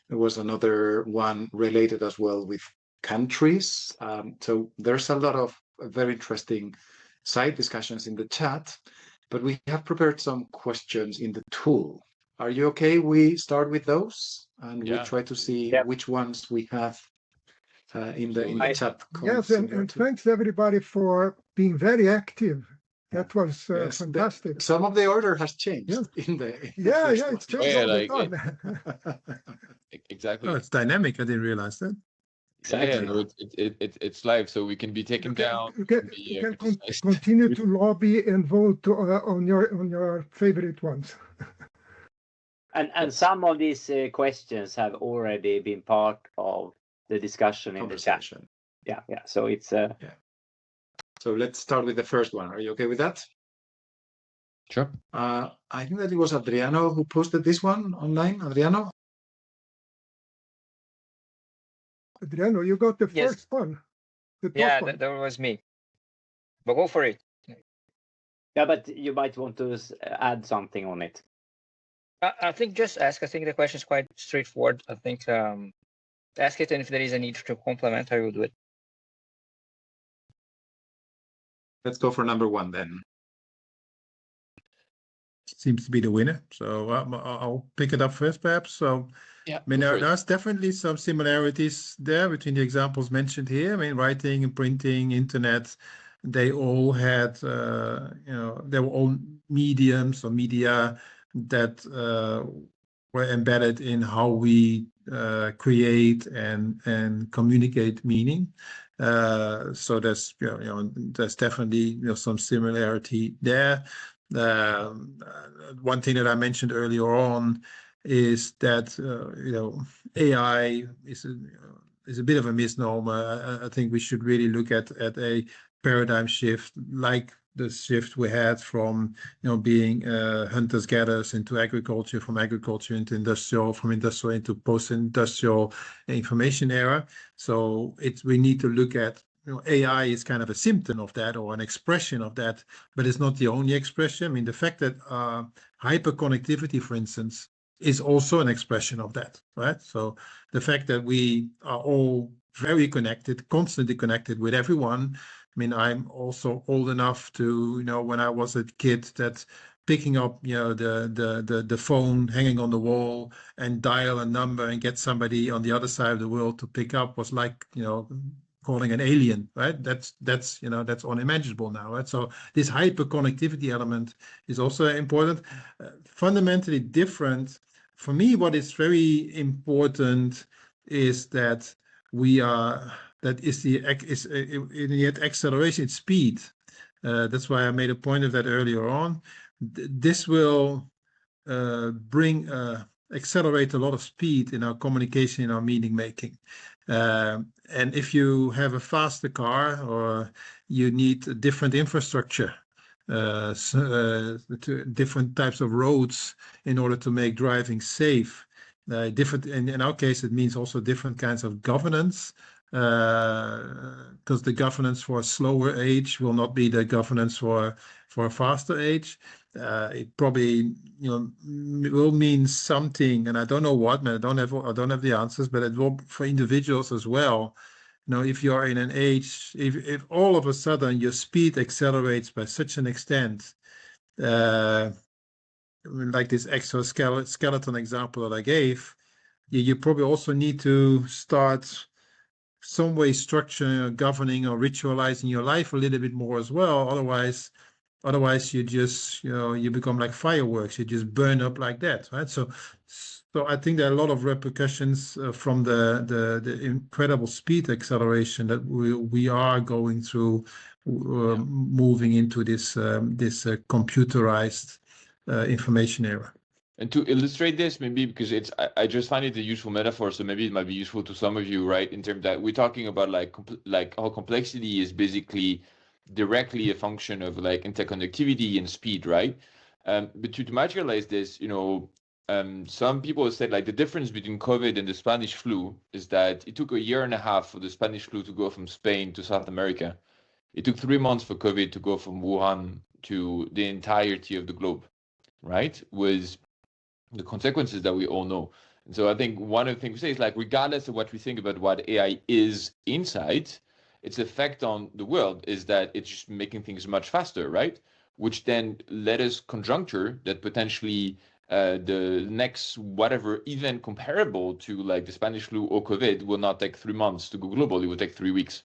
There was another one related as well with countries. So there's a lot of very interesting side discussions in the chat, but we have prepared some questions in the tool. Are you okay? We start with those, and we try to see which ones we have in the chat. Yes, and thanks everybody for being very active. That was fantastic. Some of the order has changed in the it's changed all the time. Exactly. Oh, it's dynamic. I didn't realize that. Exactly. Yeah, no, it's live, so we can be taken down. You can continue to lobby and vote on your favorite ones. And some of these questions have already been part of the discussion in the chat. Yeah. So it's So let's start with the first one. Are you okay with that? Sure. I think that it was Adriano who posted this one online. Adriano? Adriano, you got the first one. That was me. But go for it. Yeah, but you might want to add something on it. I think just ask. I think the question is quite straightforward. I think ask it, and if there is a need to complement, I will do it. Let's go for number one then. Seems to be the winner. So I'll pick it up first, perhaps. So yeah, I mean, there's definitely some similarities there between the examples mentioned here. I mean, writing and printing, internet, they all had, they were all mediums or media that were embedded in how we create and communicate meaning. So there's, there's definitely some similarity there. One thing that I mentioned earlier on is that AI is a bit of a misnomer. I think we should really look at a paradigm shift like the shift we had from being hunters gatherers into agriculture, from agriculture into industrial, from industrial into post-industrial information era. So we need to look at AI is kind of a symptom of that or an expression of that, but it's not the only expression. I mean, the fact that hyperconnectivity, for instance, is also an expression of that, right? So the fact that we are all very connected, constantly connected with everyone. I mean, I'm also old enough to, when I was a kid, that picking up, the phone hanging on the wall and dial a number and get somebody on the other side of the world to pick up was like, calling an alien, right? That's unimaginable now, right? So this hyperconnectivity element is also important. Fundamentally different for me. What is very important is that acceleration, speed. That's why I made a point of that earlier on. This will accelerate a lot of speed in our communication, in our meaning making. And if you have a faster car or you need a different infrastructure, different types of roads in order to make driving safe, in our case, it means also different kinds of governance, because the governance for a slower age will not be the governance for a faster age. It probably will mean something, and I don't know what, and I don't have the answers, but it will for individuals as well. If you're in an age, if all of a sudden your speed accelerates by such an extent, like this exoskeleton example that I gave, you probably also need to start some way structuring or governing or ritualizing your life a little bit more as well. Otherwise Otherwise, you just, you become like fireworks. You just burn up like that, right? So I think there are a lot of repercussions from the incredible speed acceleration that we are going through, moving into this computerized information era. And to illustrate this, maybe because I just find it a useful metaphor, so maybe it might be useful to some of you, right? In terms that we're talking about like how complexity is basically directly a function of like interconnectivity and speed, right? But to materialize this, some people have said like the difference between COVID and the Spanish flu is that it took 1.5 years for the Spanish flu to go from Spain to South America. It took 3 months for COVID to go from Wuhan to the entirety of the globe, right? Was the consequences that we all know. And so I think one of the things we say is like, regardless of what we think about what AI is inside, its effect on the world is that it's just making things much faster, right? Which then let us conjuncture that potentially the next whatever event comparable to like the Spanish flu or COVID will not take 3 months to go global. It will take 3 weeks.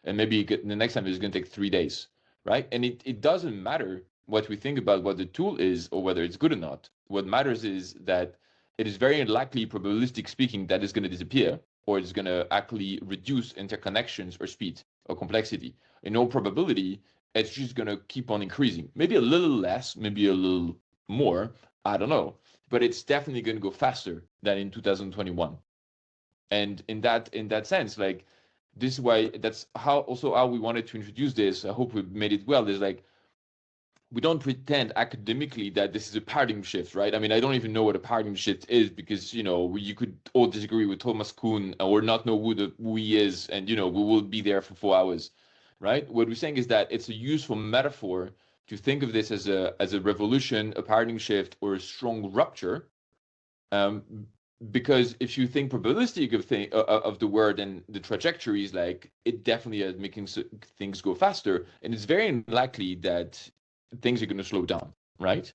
And maybe the next time it's going to take 3 days, right? And it doesn't matter what we think about what the tool is or whether it's good or not. What matters is that it is very unlikely, probabilistic speaking, that it's going to disappear or it's going to actually reduce interconnections or speed or complexity. In all probability, it's just going to keep on increasing. Maybe a little less, maybe a little more, I don't know. But it's definitely going to go faster than in 2021. And in that sense, like, this is why that's how we wanted to introduce this. I hope we made it well. Is like, we don't pretend academically that this is a paradigm shift, right? I mean, I don't even know what a paradigm shift is because, you could all disagree with Thomas Kuhn or not know who he is. And, we will be there for 4 hours, right? What we're saying is that it's a useful metaphor to think of this as a revolution, a paradigm shift, or a strong rupture. Because if you think probabilistic of the word and the trajectories, like, it definitely is making things go faster. And it's very unlikely that things are going to slow down, right?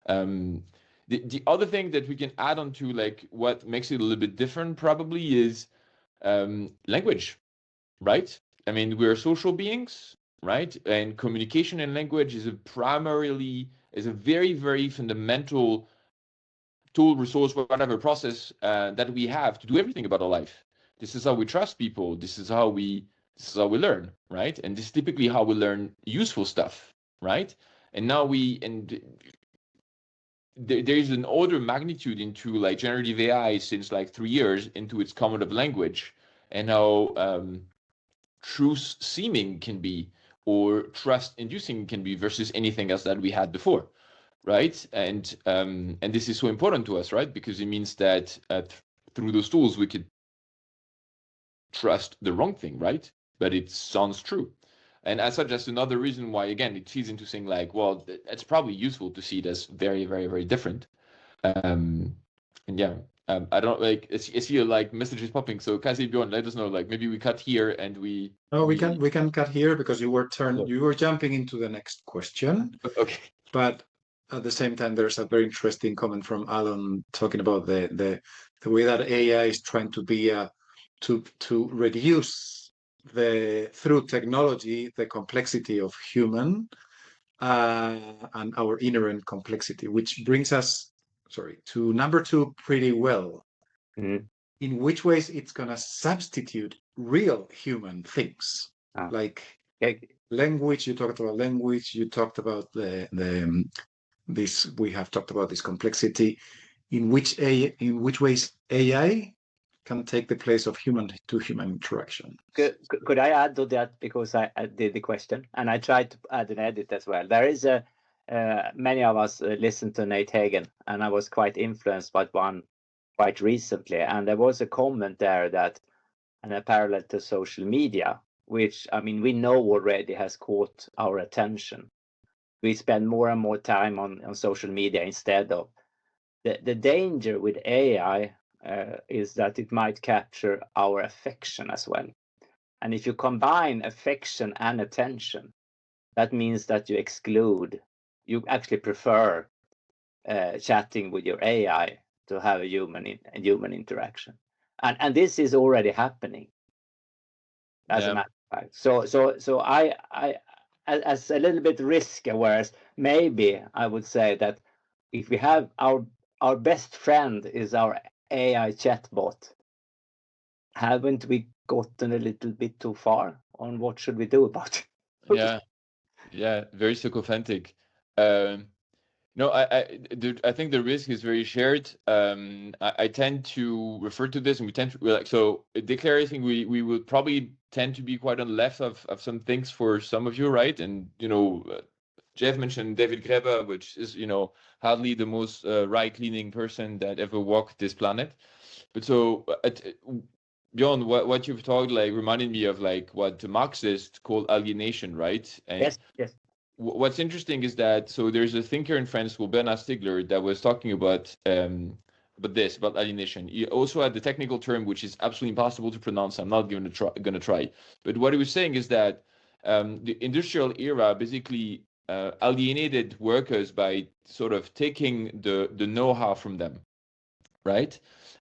The other thing that we can add on to like what makes it a little bit different probably is language, right? I mean, we're social beings, right? And communication and language is a very, very fundamental tool, resource, whatever process that we have to do everything about our life. This is how we trust people. This is how we learn, right? And this is typically how we learn useful stuff, right? And now there's an order of magnitude into like generative AI since like 3 years into its common of language and how truth seeming can be or trust inducing can be versus anything else that we had before, right? And this is so important to us, right? Because it means that through those tools we could trust the wrong thing, right? But it sounds true. And as such, that's another reason why, again, it feeds into saying like, well, it's probably useful to see it as very, very, very different. And yeah, I don't like, I see like messages popping. So Kasi, Bjorn, let us know, like maybe we cut here and we. No, we can cut here because you were jumping into the next question. Okay. But at the same time, there's a very interesting comment from Alan talking about the way that AI is trying to be to reduce through technology the complexity of human and our inherent complexity, which brings us to number 2 pretty well. Mm-hmm. In which ways it's gonna substitute real human things like language. You talked about language. You talked about this. We have talked about this complexity. In which ways AI can take the place of human-to-human interaction. Could I add to that, because I did the question and I tried to add an edit as well. There is many of us listened to Nate Hagen, and I was quite influenced by one quite recently, and there was a comment there that, and a parallel to social media, which, I mean, we know already has caught our attention. We spend more and more time on social media instead of the danger with AI. Is that it might capture our affection as well. And if you combine affection and attention, that means that you actually prefer chatting with your AI to have a human interaction. And this is already happening, as a matter of fact. So as a little bit risk aware, maybe I would say that if we have our best friend is our AI chatbot, haven't we gotten a little bit too far on what should we do about it? Yeah, very sycophantic. No, I think the risk is very shared. I tend to refer to this, and we tend to like, so Declare, I think we would probably tend to be quite on the left of some things for some of you, right? And Jeff mentioned David Graeber, which is hardly the most right-leaning person that ever walked this planet. But so Bjorn, what you've talked like reminded me of like what the Marxists call alienation, right? And yes. What's interesting is that so there's a thinker in France called Bernard Stiegler that was talking about alienation. He also had the technical term which is absolutely impossible to pronounce. I'm not going to try. But what he was saying is that the industrial era basically alienated workers by sort of taking the know-how from them, right?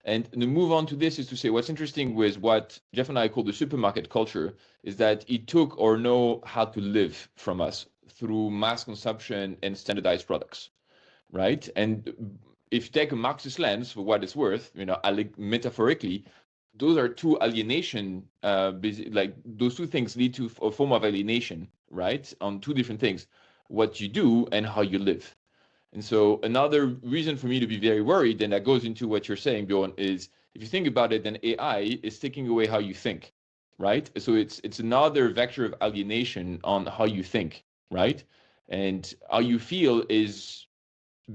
And the move on to this is to say what's interesting with what Jeff and I call the supermarket culture is that it took our know how to live from us through mass consumption and standardized products, right? And if you take a Marxist lens for what it's worth, metaphorically, those are two alienation, like those two things lead to a form of alienation, right? On two different things, what you do and how you live. And so another reason for me to be very worried, and that goes into what you're saying, Bjorn, is if you think about it, then AI is taking away how you think, right? So it's another vector of alienation on how you think, right? And how you feel is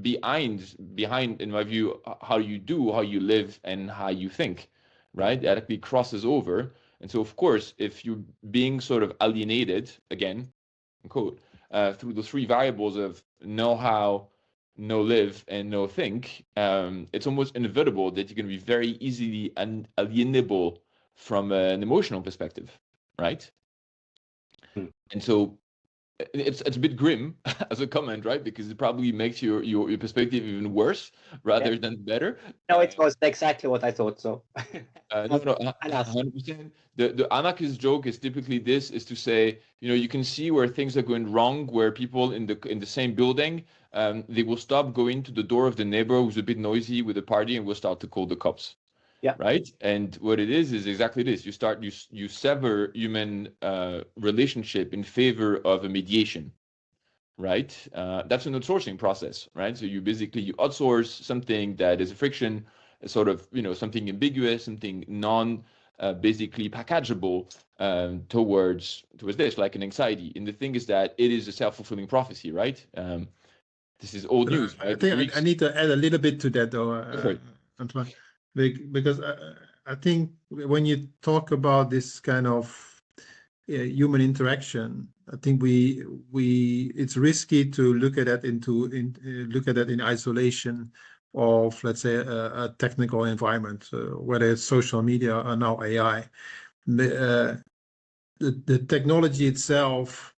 behind, in my view, how you do, how you live, and how you think, right? That actually crosses over. And so, of course, if you're being sort of alienated, again, quote, through the three variables of know-how, no live, and no think, it's almost inevitable that you're going to be very easily alienable from an emotional perspective, right? And so it's a bit grim as a comment, right? Because it probably makes your perspective even worse rather than better. No, it was exactly what I thought. So no, 100%. The anarchist joke is typically this: is to say, you can see where things are going wrong, where people in the same building, they will stop going to the door of the neighbor who's a bit noisy with a party, and will start to call the cops. Yeah. Right. And what it is exactly this. You sever human relationship in favor of a mediation. Right. That's an outsourcing process. Right. So you outsource something that is a friction, sort of, something ambiguous, something basically packageable towards this, like an anxiety. And the thing is that it is a self-fulfilling prophecy. Right. This is old news. Right? I think I need to add a little bit to that, though, Antoine. Because I think when you talk about this kind of human interaction, I think it's risky to look at that in isolation of, let's say, a technical environment, whether it's social media or now AI. The technology itself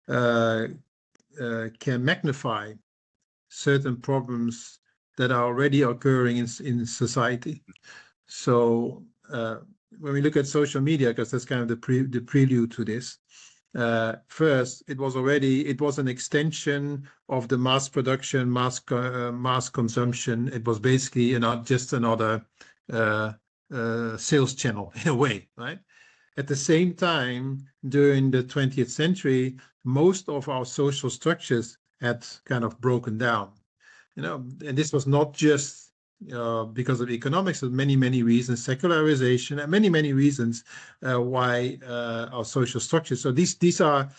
can magnify certain problems that are already occurring in society. So when we look at social media, because that's kind of the prelude to this, first it was an extension of the mass production, mass consumption. It was basically just another sales channel in a way, right? At the same time, during the 20th century, most of our social structures had kind of broken down. And this was not just because of economics, but many reasons, secularization, and many reasons why our social structures. So these are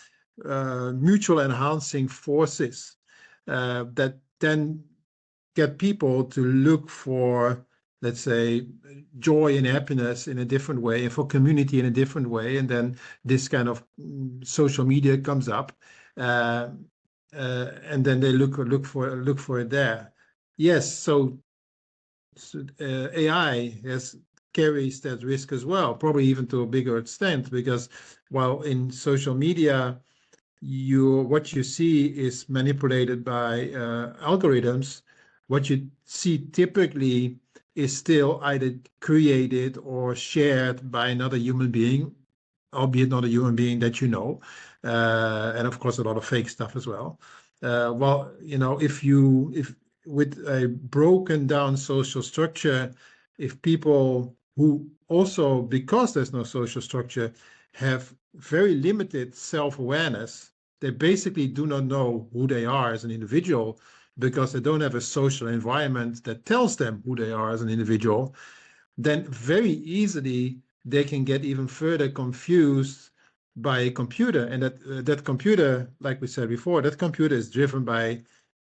mutual enhancing forces that then get people to look for, let's say, joy and happiness in a different way, and for community in a different way. And then this kind of social media comes up. And then they look for it there. Yes, so AI carries that risk as well, probably even to a bigger extent, because while in social media, what you see is manipulated by algorithms, what you see typically is still either created or shared by another human being, albeit not a human being that you know, and of course a lot of fake stuff as well. Well, if with a broken down social structure, if people who also, because there's no social structure, have very limited self-awareness, they basically do not know who they are as an individual because they don't have a social environment that tells them who they are as an individual, then very easily they can get even further confused by a computer. And that computer, like we said before, that computer is driven by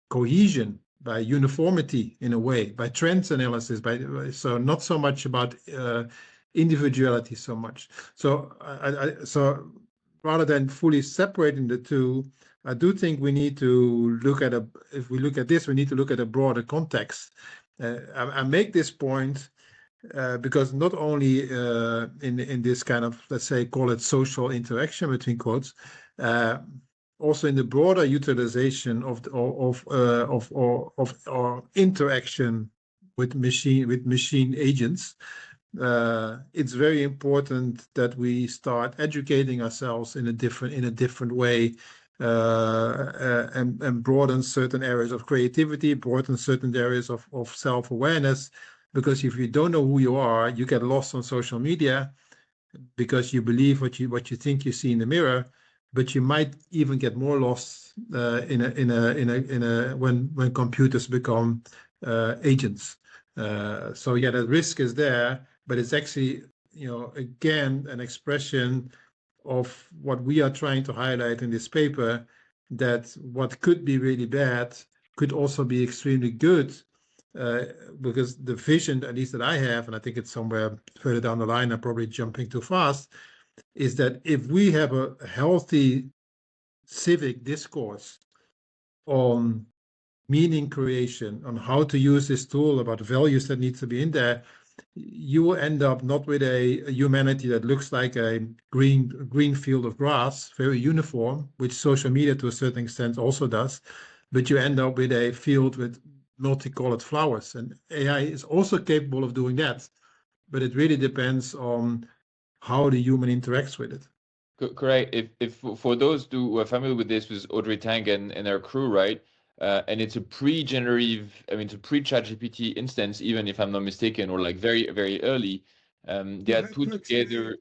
cohesion, by uniformity in a way, by trends analysis, so not so much about individuality so much. So so rather than fully separating the two, I do think we need to look at if we look at this, we need to look at a broader context. I make this point because not only in this kind of, let's say, call it social interaction between quotes, also in the broader utilization of our interaction with machine agents, it's very important that we start educating ourselves in a different way, and broaden certain areas of creativity, broaden certain areas of self-awareness. Because if you don't know who you are, you get lost on social media because you believe what you think you see in the mirror, but you might even get more lost when computers become agents. So yeah, that risk is there, but it's actually again an expression of what we are trying to highlight in this paper, that what could be really bad could also be extremely good. Because the vision, at least that I have, and I think it's somewhere further down the line, I'm probably jumping too fast, is that if we have a healthy civic discourse on meaning creation, on how to use this tool, about values that need to be in there, you will end up not with a humanity that looks like a green field of grass, very uniform, which social media to a certain extent also does, but you end up with a field with multicolored flowers. And AI is also capable of doing that, but it really depends on how the human interacts with it. Correct. If for those who are familiar with this, with Audrey Tang and her crew, right? And it's a pre-generative, it's a pre-ChatGPT instance, even if I'm not mistaken, or like very, very early. They had put together.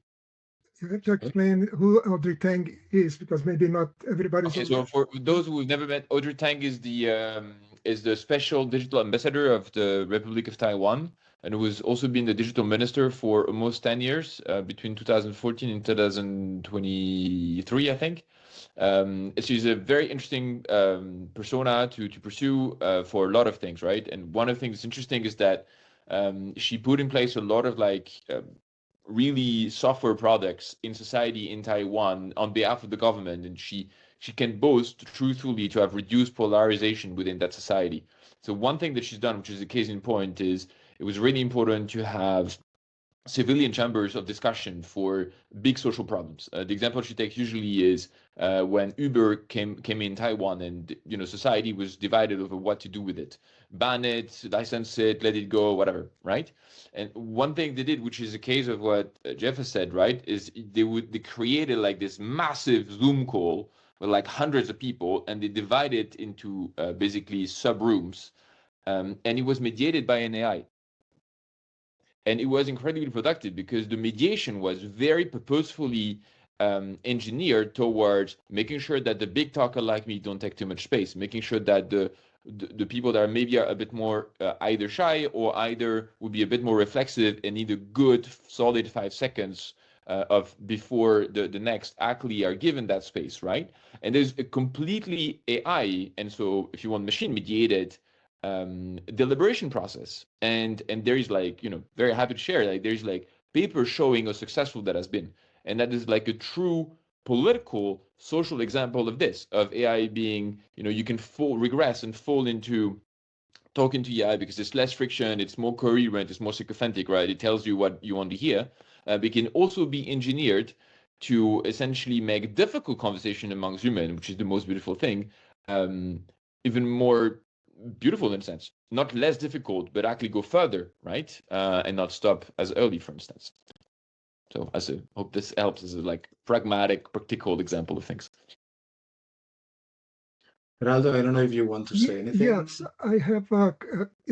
You have to explain who Audrey Tang is, because maybe not everybody's Okay, so for those who've never met, Audrey Tang is the special digital ambassador of the Republic of Taiwan, and who has also been the digital minister for almost 10 years, between 2014 and 2023, I think. She's a very interesting persona to pursue for a lot of things, right? And one of the things that's interesting is that she put in place a lot of really software products in society in Taiwan on behalf of the government, and she can boast truthfully to have reduced polarization within that society. So one thing that she's done, which is a case in point, is it was really important to have civilian chambers of discussion for big social problems. The example she takes usually is when Uber came in Taiwan, and society was divided over what to do with it. Ban it, license it, let it go, whatever, right? And one thing they did, which is a case of what Jeff has said, right, is they created like this massive Zoom call with like hundreds of people, and they divided into basically sub rooms, and it was mediated by an AI. And it was incredibly productive because the mediation was very purposefully engineered towards making sure that the big talker like me don't take too much space, making sure that the people that are maybe a bit more either shy or either would be a bit more reflexive and need a good solid 5 seconds of before the next actually are given that space, right? And there's a completely AI, and so if you want machine mediated deliberation process, and there is very happy to share, there's papers showing how successful that has been, and that is like a true political social example of this, of AI being, you can regress and fall into talking to AI because there's less friction, it's more coherent, it's more sycophantic, right? It tells you what you want to hear. But it can also be engineered to essentially make difficult conversation amongst humans, which is the most beautiful thing, even more beautiful in a sense, not less difficult, but actually go further, right? And not stop as early, for instance. So hope this helps as a like pragmatic, practical example of things. Geraldo, I don't know if you want to say anything. Yes, I have.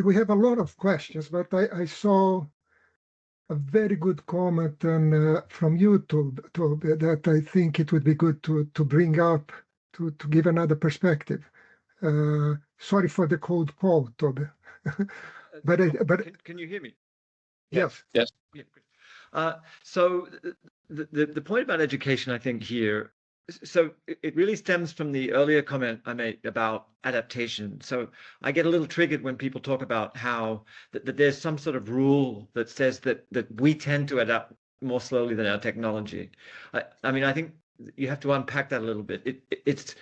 We have a lot of questions, but I saw a very good comment from YouTube that I think it would be good to bring up to give another perspective. Sorry for the cold call, Toby. but can you hear me? yes. Yes. Yeah, great. So the point about education, I think here, so it really stems from the earlier comment I made about adaptation. So I get a little triggered when people talk about how that there's some sort of rule that says that we tend to adapt more slowly than our technology. I mean, I think you have to unpack that a little bit. It's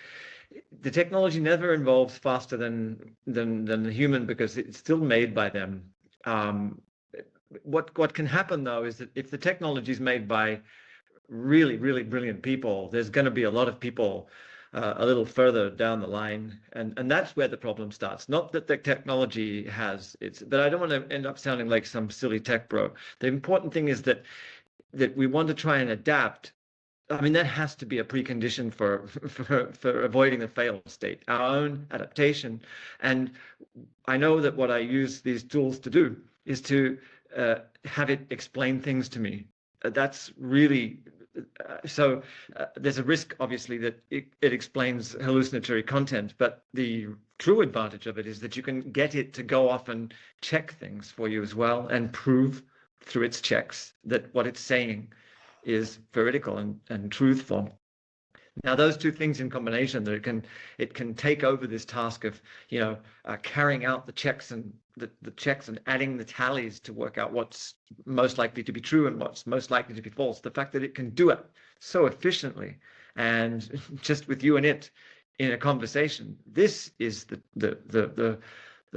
the technology never evolves faster than the human because it's still made by them. What can happen though is that if the technology is made by really brilliant people, there's going to be a lot of people a little further down the line, and that's where the problem starts. Not that the technology has but I don't want to end up sounding like some silly tech bro. The important thing is that we want to try and adapt. I mean, that has to be a precondition for avoiding the fail state, our own adaptation. And I know that what I use these tools to do is to have it explain things to me. That's really so there's a risk, obviously, that it explains hallucinatory content, but the true advantage of it is that you can get it to go off and check things for you as well and prove through its checks that what it's saying is veridical and truthful. Now, those two things in combination, that it can take over this task of carrying out the checks and the checks and adding the tallies to work out what's most likely to be true and what's most likely to be false. The fact that it can do it so efficiently and just with you and it in a conversation, this is the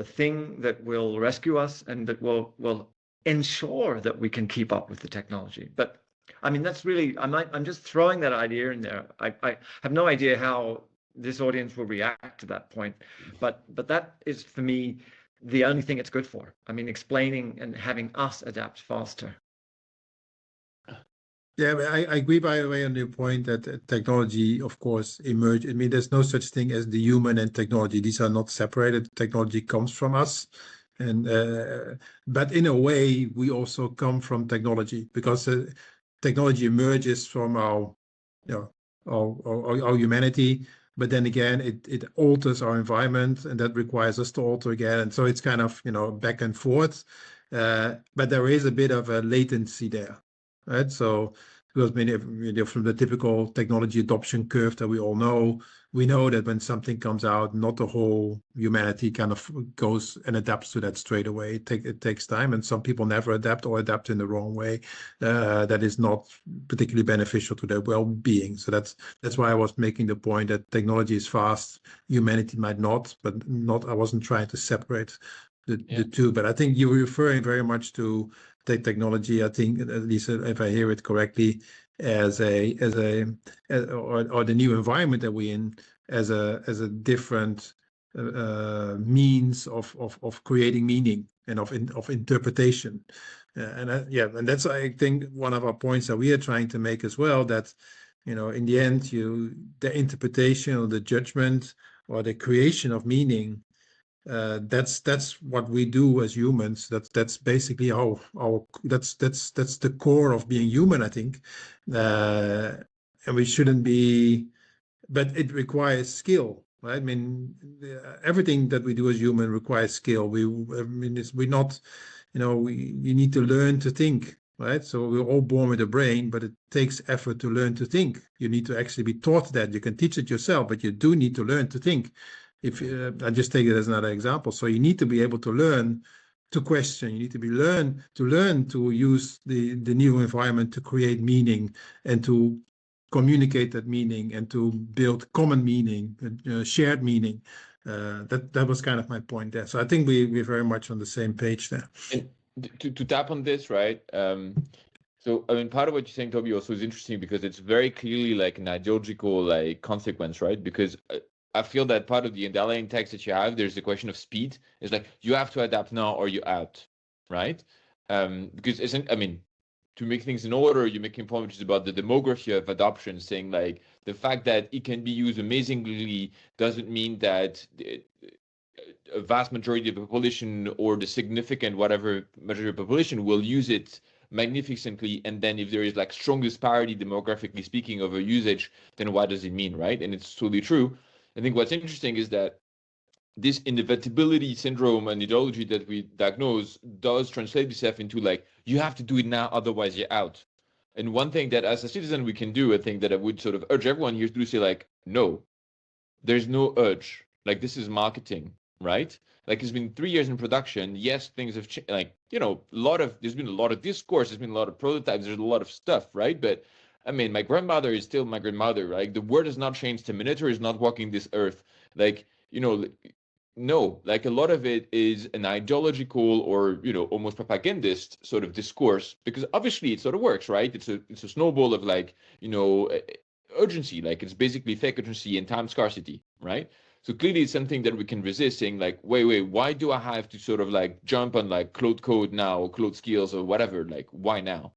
thing that will rescue us and that will ensure that we can keep up with the technology. But I mean, that's really, I'm just throwing that idea in there. I have no idea how this audience will react to that point, but that is for me the only thing it's good for. I mean, explaining and having us adapt faster. Yeah, I agree, by the way, on your point that technology, of course, emerge. I mean, there's no such thing as the human and technology. These are not separated. Technology comes from us. And but in a way, we also come from technology, because technology emerges from our humanity. But then again, it alters our environment, and that requires us to alter again. And so it's kind of back and forth. But there is a bit of a latency there, right? So because from the typical technology adoption curve that we all know, we know that when something comes out, not the whole humanity kind of goes and adapts to that straight away. It takes time, and some people never adapt or adapt in the wrong way. That is not particularly beneficial to their well-being. So that's why I was making the point that technology is fast, humanity might not, but not. I wasn't trying to separate the two. But I think you were referring very much to the technology. I think, at least if I hear it correctly, as the new environment that we're in as a different means of creating meaning and of interpretation. And that's, I think, one of our points that we are trying to make as well, that in the end, the interpretation or the judgment or the creation of meaning, that's what we do as humans. That's basically that's the core of being human, I think. And we shouldn't be, but it requires skill, right? I mean, everything that we do as human requires skill. You need to learn to think, right? So we're all born with a brain, but it takes effort to learn to think. You need to actually be taught that. You can teach it yourself, but you do need to learn to think. If I just take it as another example, so you need to be able to learn to question. You need to learn to use the new environment to create meaning and to communicate that meaning and to build common meaning, shared meaning. That was kind of my point there. So I think we're very much on the same page there. And to tap on this, right? So I mean, part of what you're saying, Toby, also is interesting because it's very clearly like an ideological consequence, right? Because I feel that part of the underlying text that you have, there's the question of speed. It's like you have to adapt now or you're out, right? Because to make things in order, you're making a point which is about the demography of adoption, saying like the fact that it can be used amazingly doesn't mean that a vast majority of the population or the significant whatever majority of the population will use it magnificently. And then if there is like strong disparity demographically speaking of a usage, then what does it mean, right? And it's totally true. I think what's interesting is that this inevitability syndrome and ideology that we diagnose does translate itself into like, you have to do it now, otherwise you're out. And one thing that as a citizen we can do, I think that I would sort of urge everyone here to do, say like, no, there's no urge. Like this is marketing, right? Like it's been 3 years in production. Yes, things have changed. Like, you know, there's been a lot of discourse. There's been a lot of prototypes. There's a lot of stuff, right? But I mean, my grandmother is still my grandmother. Like the world has not changed. Terminator is not walking this earth. Like, you know, no, like a lot of it is an ideological or, you know, almost propagandist sort of discourse, because obviously it sort of works, right? It's a snowball of like, you know, urgency, like it's basically fake urgency and time scarcity, right? So clearly it's something that we can resist, saying like, wait, why do I have to sort of like jump on like Claude Code now, or Claude Skills or whatever? Like, why now?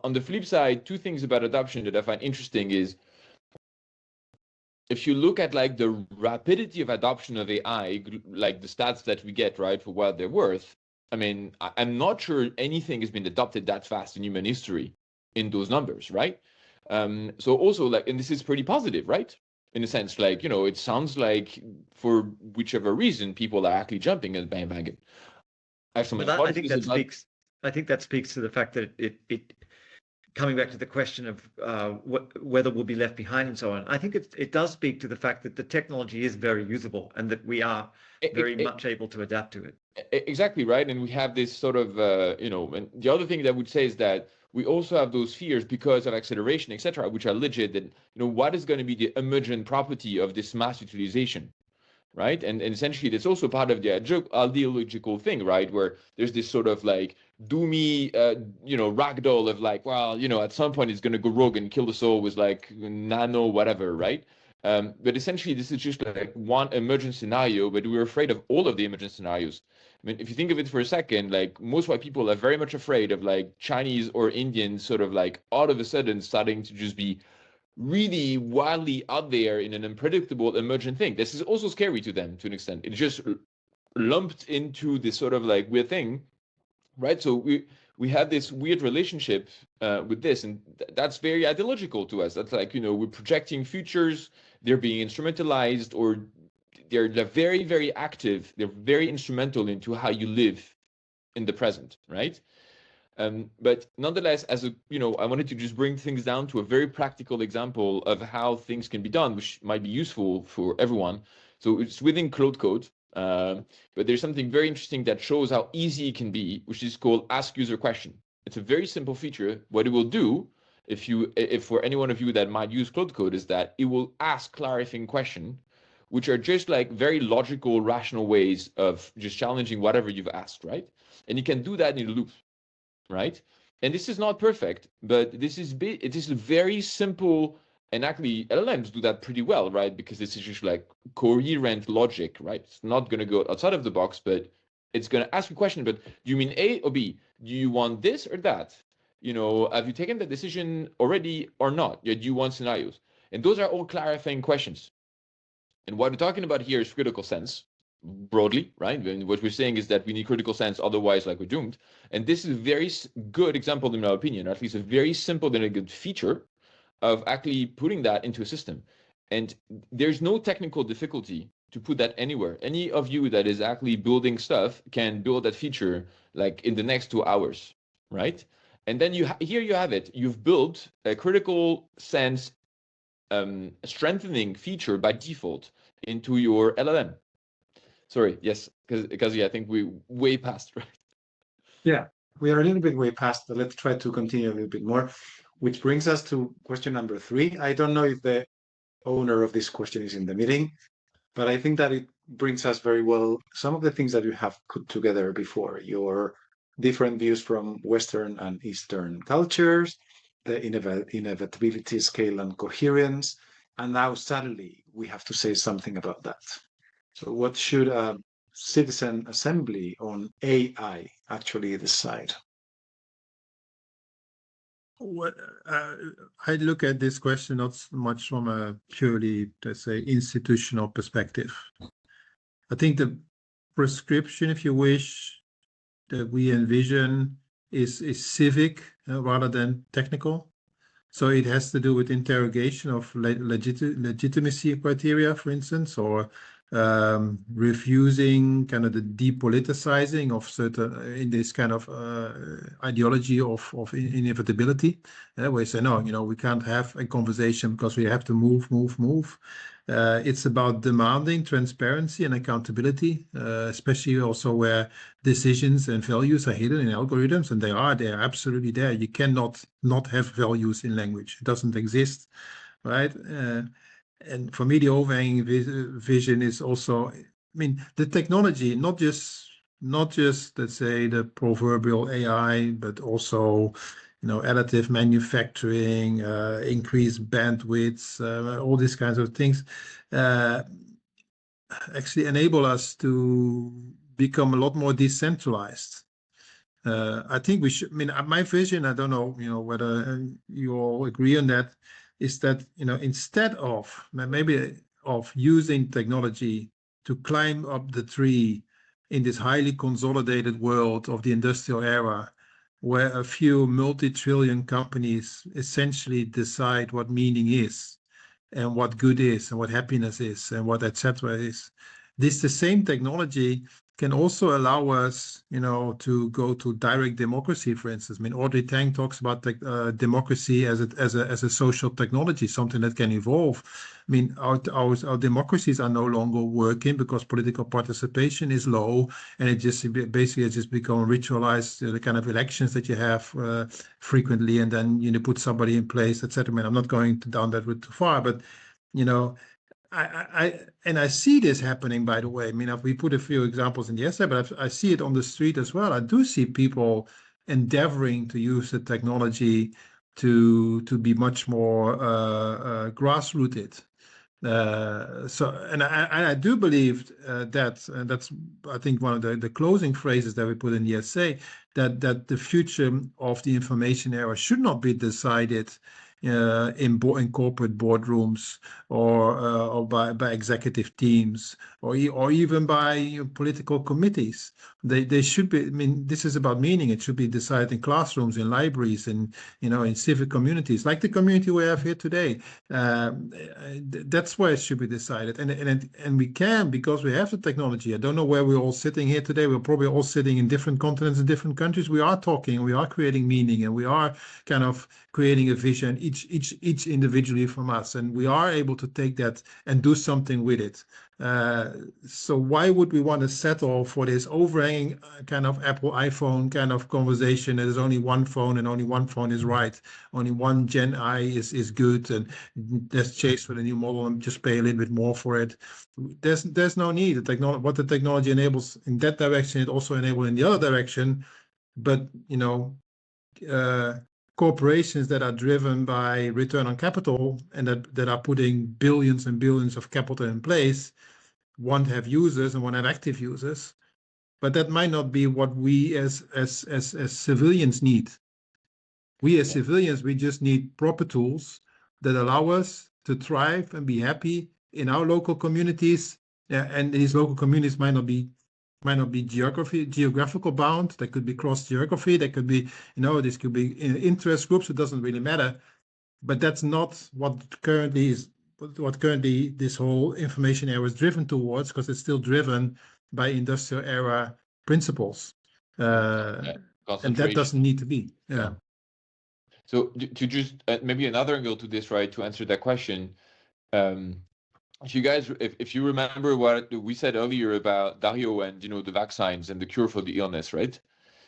On the flip side, two things about adoption that I find interesting is, if you look at like the rapidity of adoption of AI, like the stats that we get, right, for what they're worth, I mean, I'm not sure anything has been adopted that fast in human history in those numbers, right? So also like, and this is pretty positive, right? In a sense, like, you know, it sounds like for whichever reason, people are actually jumping at the bandwagon. But I think that speaks to the fact that it coming back to the question of whether we'll be left behind and so on. I think it does speak to the fact that the technology is very usable and that we are very much able to adapt to it. Exactly, right. And we have this sort of, you know, and the other thing that I would say is that we also have those fears because of acceleration, etc., which are legit. That, you know, what is going to be the emergent property of this mass utilization, right? And essentially, that's also part of the ideological thing, right? Where there's this sort of like doomy, you know, ragdoll of like, well, you know, at some point it's going to go rogue and kill us all with like nano whatever, right? But essentially, this is just like one emergent scenario, but we're afraid of all of the emergent scenarios. I mean, if you think of it for a second, like most white people are very much afraid of like Chinese or Indians sort of like all of a sudden starting to just be really wildly out there in an unpredictable emergent thing. This is also scary to them to an extent. It's just lumped into this sort of like weird thing, right? So we have this weird relationship with this, and that's very ideological to us. That's like, you know, we're projecting futures, they're being instrumentalized, or they're very, very active. They're very instrumental into how you live in the present, right? But nonetheless, as a, you know, I wanted to just bring things down to a very practical example of how things can be done, which might be useful for everyone. So it's within Claude Code, but there's something very interesting that shows how easy it can be, which is called Ask User Question. It's a very simple feature. What it will do, if for any one of you that might use Claude Code, is that it will ask clarifying questions, which are just like very logical, rational ways of just challenging whatever you've asked, right? And you can do that in a loop, right? And this is not perfect, but it is very simple, and actually LLMs do that pretty well, right? Because this is just like coherent logic, right? It's not going to go outside of the box, but it's going to ask you a question, but do you mean A or B? Do you want this or that? You know, have you taken the decision already or not? Do you want scenarios? And those are all clarifying questions. And what we're talking about here is critical sense, broadly, right? And what we're saying is that we need critical sense, otherwise, like, we're doomed. And this is a very good example, in my opinion, or at least a very simple and a good feature of actually putting that into a system. And there's no technical difficulty to put that anywhere. Any of you that is actually building stuff can build that feature like in the next 2 hours, right? And then here you have it. You've built a critical sense strengthening feature by default into your LLM. Sorry, yes, because I think we way past, right? Yeah, we are a little bit way past, but let's try to continue a little bit more, which brings us to question number 3. I don't know if the owner of this question is in the meeting, but I think that it brings us very well some of the things that you have put together before, your different views from Western and Eastern cultures, the inevitability, scale, and coherence. And now suddenly we have to say something about that. So what should a citizen assembly on AI actually decide? I look at this question not so much from a purely, let's say, institutional perspective. I think the prescription, if you wish, that we envision is civic rather than technical. So it has to do with interrogation of legitimacy criteria, for instance, or refusing kind of the depoliticizing of certain in this kind of ideology of inevitability, where we say, no, we can't have a conversation because we have to move. It's about demanding transparency and accountability, especially also where decisions and values are hidden in algorithms, and they're absolutely there. You cannot not have values in language. It doesn't exist, right? And for me, the overhanging vision is also, the technology, not just let's say the proverbial AI, but also additive manufacturing, increased bandwidths, all these kinds of things actually enable us to become a lot more decentralized. I think we should, my vision, I don't know, whether you all agree on that, is that, instead of maybe of using technology to climb up the tree in this highly consolidated world of the industrial era, where a few multi-trillion companies essentially decide what meaning is and what good is and what happiness is and what etc. is. The same technology can also allow us, to go to direct democracy, for instance. Audrey Tang talks about democracy as a social technology, something that can evolve. Our democracies are no longer working because political participation is low, and it just basically has just become ritualized, the kind of elections that you have frequently, and then put somebody in place, etc. I'm not going down that route too far, but I see this happening, by the way. We put a few examples in the essay, but I see it on the street as well. I do see people endeavoring to use the technology to be much more grassrooted. I do believe that, and that's, I think, one of the closing phrases that we put in the essay, that the future of the information era should not be decided in corporate boardrooms or by executive teams or even by political committees. They should be. This is about meaning. It should be decided in classrooms, in libraries, in civic communities, like the community we have here today. That's where it should be decided, and we can, because we have the technology. I don't know where we're all sitting here today. We're probably all sitting in different continents and different countries. We are talking, we are creating meaning, and we are kind of creating a vision, each individually from us, and we are able to take that and do something with it. So why would we want to settle for this overhanging kind of Apple iPhone kind of conversation? There's only one phone and only one phone is right. Only one Gen I is good, and let's chase for the new model and just pay a little bit more for it. There's no need. What the technology enables in that direction, it also enables in the other direction. But corporations that are driven by return on capital and that are putting billions and billions of capital in place want to have users and want to have active users, but that might not be what we as civilians need. We as civilians, we just need proper tools that allow us to thrive and be happy in our local communities. And these local communities might not be geographical bound. They could be cross geography. They could be, this could be interest groups. It doesn't really matter. But that's not what currently this whole information era is driven towards, because it's still driven by industrial era principles. And that doesn't need to be. Yeah. So to just maybe another angle to this, right, to answer that question, if you remember what we said earlier about Dario and the vaccines and the cure for the illness, right?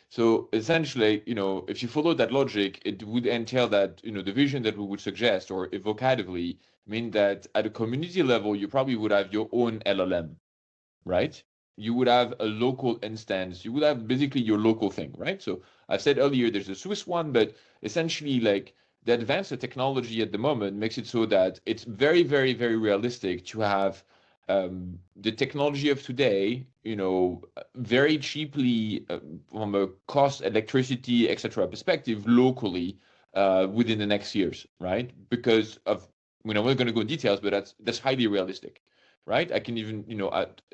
So essentially, if you follow that logic, it would entail that the vision that we would suggest, or evocatively, mean that at a community level, you probably would have your own LLM, right? You would have a local instance. You would have basically your local thing, right? So I've said earlier, there's a Swiss one, but essentially, like, the advance of technology at the moment makes it so that it's very, very, very realistic to have the technology of today, very cheaply from a cost, electricity, etc. perspective locally within the next years, right? Because of, we're not going to go in details, but that's highly realistic, right? I can even,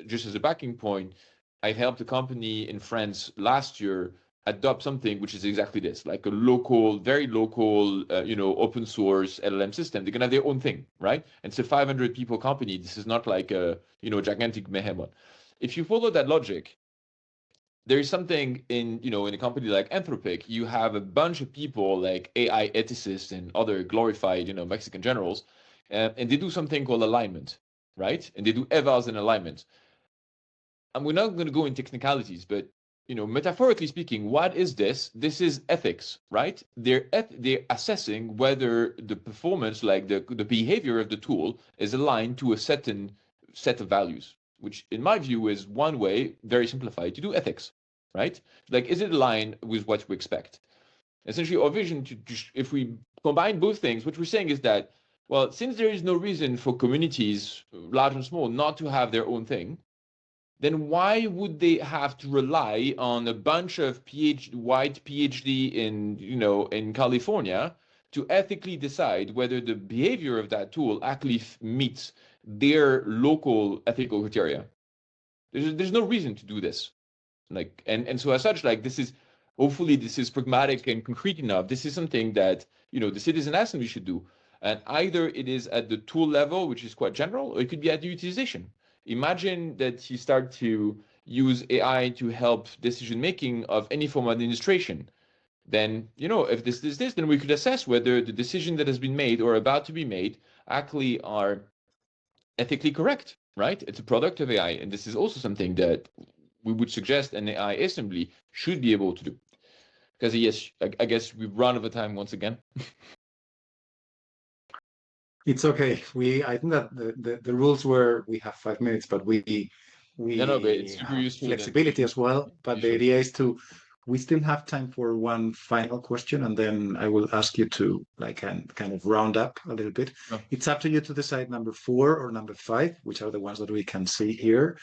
just as a backing point, I helped a company in France last year adopt something which is exactly this, like a local, very local, open source LLM system. They're gonna have their own thing, right? And it's a 500 people company. This is not like a, gigantic mayhem one. If you follow that logic, there is something in a company like Anthropic, you have a bunch of people like AI ethicists and other glorified, Mexican generals, and they do something called alignment, right? And they do evals in alignment. And we're not going to go in technicalities, but metaphorically speaking, what is this? This is ethics, right? They're assessing whether the performance, like the behavior of the tool, is aligned to a certain set of values, which in my view is one way, very simplified, to do ethics, right? Like, is it aligned with what we expect? Essentially, our vision, if we combine both things, what we're saying is that, well, since there is no reason for communities, large and small, not to have their own thing, then why would they have to rely on a bunch of white PhD in California to ethically decide whether the behavior of that tool actually meets their local ethical criteria? There's no reason to do this. Like, and so as such, like, hopefully this is pragmatic and concrete enough. This is something that, the citizen assembly should do. And either it is at the tool level, which is quite general, or it could be at the utilization. Imagine that you start to use AI to help decision-making of any form of administration. Then, if this, then we could assess whether the decision that has been made or about to be made actually are ethically correct, right? It's a product of AI. And this is also something that we would suggest an AI assembly should be able to do. Because yes, I guess we've run over time once again. It's okay. I think that the rules were we have 5 minutes, but we but it's super have useful flexibility as well. But the idea is we still have time for one final question, and then I will ask you to kind of round up a little bit. Oh. It's up to you to decide number 4 or number 5, which are the ones that we can see here.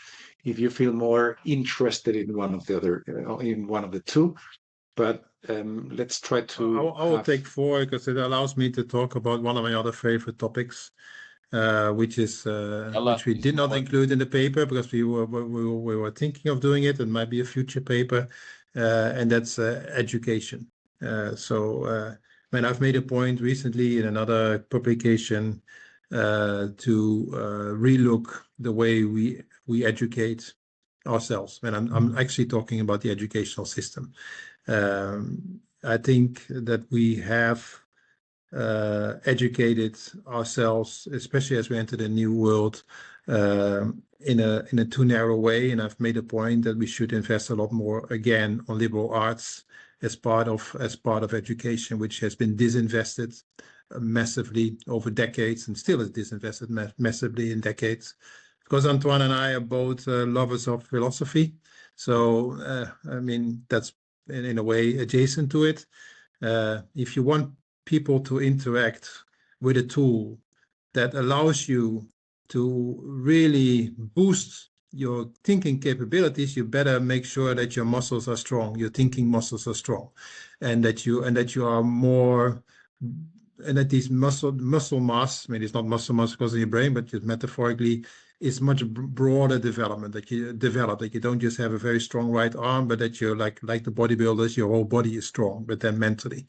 If you feel more interested in one of the other, in one of the two, but let's try to. I will take 4 because it allows me to talk about one of my other favorite topics, which we did not include in the paper because we were thinking of doing it. It might be a future paper, and that's education. When I've made a point recently in another publication to relook the way we educate ourselves, and I'm actually talking about the educational system. I think that we have educated ourselves, especially as we enter the new world, in a too narrow way. And I've made a point that we should invest a lot more again on liberal arts as part of education, which has been disinvested massively over decades and still is disinvested massively in decades. Because Antoine and I are both lovers of philosophy, so that's in a way adjacent to it. If you want people to interact with a tool that allows you to really boost your thinking capabilities, you better make sure that your muscles are strong, your thinking muscles are strong, and that you are more, and that these muscle mass, it's not muscle mass because of your brain, but just metaphorically, is much broader development that you develop, that you don't just have a very strong right arm, but that you're like the bodybuilders, your whole body is strong, but then mentally.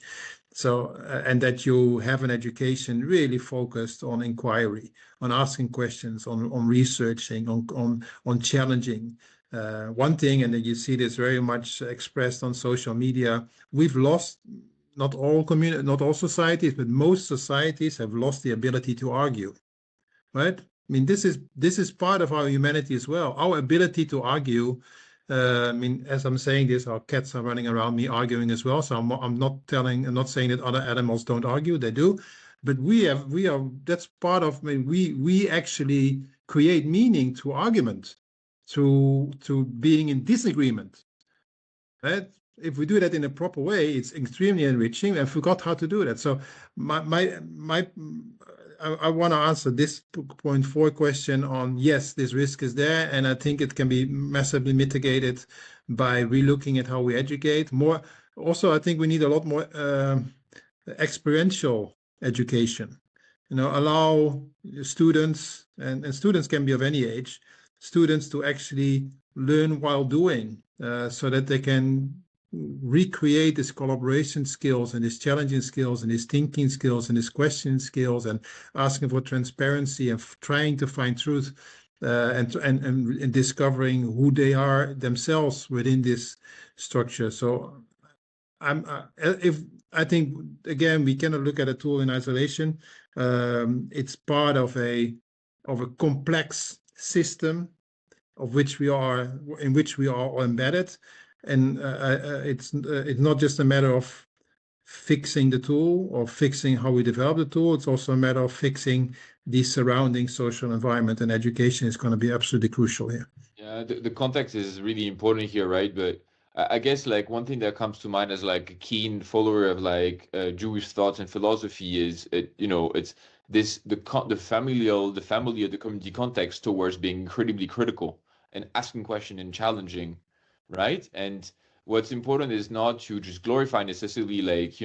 So, and that you have an education really focused on inquiry, on asking questions, on researching, on challenging. One thing, and you see this very much expressed on social media, we've lost, not all societies, but most societies have lost the ability to argue, right? This is part of our humanity as well. Our ability to argue. As I'm saying this, our cats are running around me arguing as well. So I'm not saying that other animals don't argue. They do, but that's part of. We actually create meaning through argument, through being in disagreement, right? If we do that in a proper way, it's extremely enriching. I forgot how to do that. So I want to answer this point 4 question on, yes, this risk is there, and I think it can be massively mitigated by relooking at how we educate more. Also, I think we need a lot more experiential education. Allow students, and students can be of any age, students to actually learn while doing, so that they can recreate these collaboration skills and these challenging skills and these thinking skills and these questioning skills and asking for transparency and trying to find truth, and discovering who they are themselves within this structure. So I think, again, we cannot look at a tool in isolation. It's part of a complex system in which we are all embedded, and it's not just a matter of fixing the tool or fixing how we develop the tool. It's also a matter of fixing the surrounding social environment, and education is going to be absolutely crucial here. Yeah, the context is really important here, right? But I guess like one thing that comes to mind as like a keen follower of like Jewish thoughts and philosophy is it's this the family or the community context towards being incredibly critical and asking questions and challenging, right? And what's important is not to just glorify necessarily like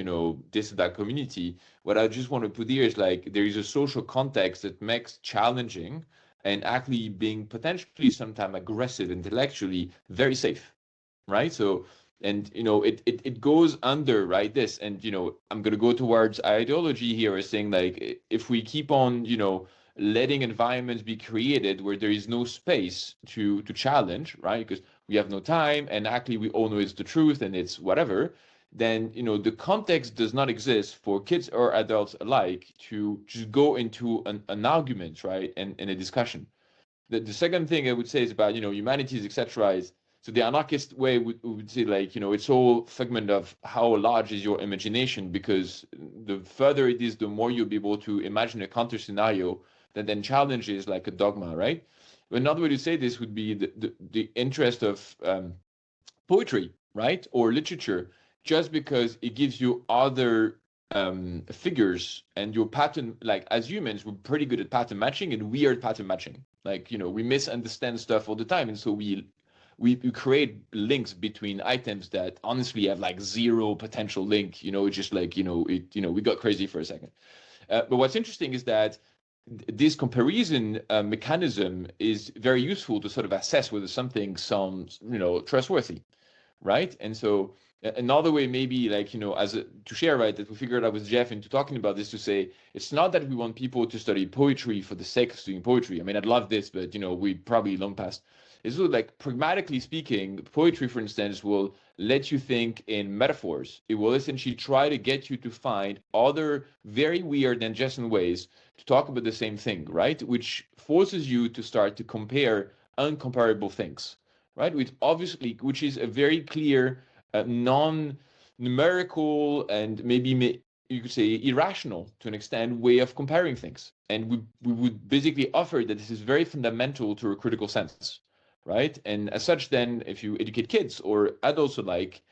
this or that community. What I just want to put here is like there is a social context that makes challenging and actually being potentially sometimes aggressive intellectually very safe, right? So, and it goes under, right, this, and I'm going to go towards ideology here, as saying like if we keep on letting environments be created where there is no space to challenge, right, because we have no time and actually we all know it's the truth and it's whatever, then the context does not exist for kids or adults alike to just go into an argument, right, and a discussion. The second thing I would say is about humanities, etc. is, so the anarchist way would say like it's all figment of how large is your imagination, because the further it is, the more you'll be able to imagine a counter scenario that then challenges like a dogma, right? But another way to say this would be the interest of poetry, right, or literature, just because it gives you other figures, and your pattern, like as humans, we're pretty good at pattern matching and weird pattern matching. Like we misunderstand stuff all the time, and so we create links between items that honestly have like zero potential link. Just like we got crazy for a second. But what's interesting is that this comparison mechanism is very useful to sort of assess whether something sounds trustworthy, right? And so another way maybe like to share, right, that we figured out with Jeff into talking about this, to say it's not that we want people to study poetry for the sake of studying poetry. I mean, I'd love this, but we probably long past. It's sort of like, pragmatically speaking, poetry, for instance, will let you think in metaphors. It will essentially try to get you to find other very weird and adjacent ways to talk about the same thing, right? Which forces you to start to compare uncomparable things, right? Which is a very clear, non-numerical, and maybe you could say irrational to an extent way of comparing things. And we would basically offer that this is very fundamental to a critical sense, right? And as such, then if you educate kids or adults alike,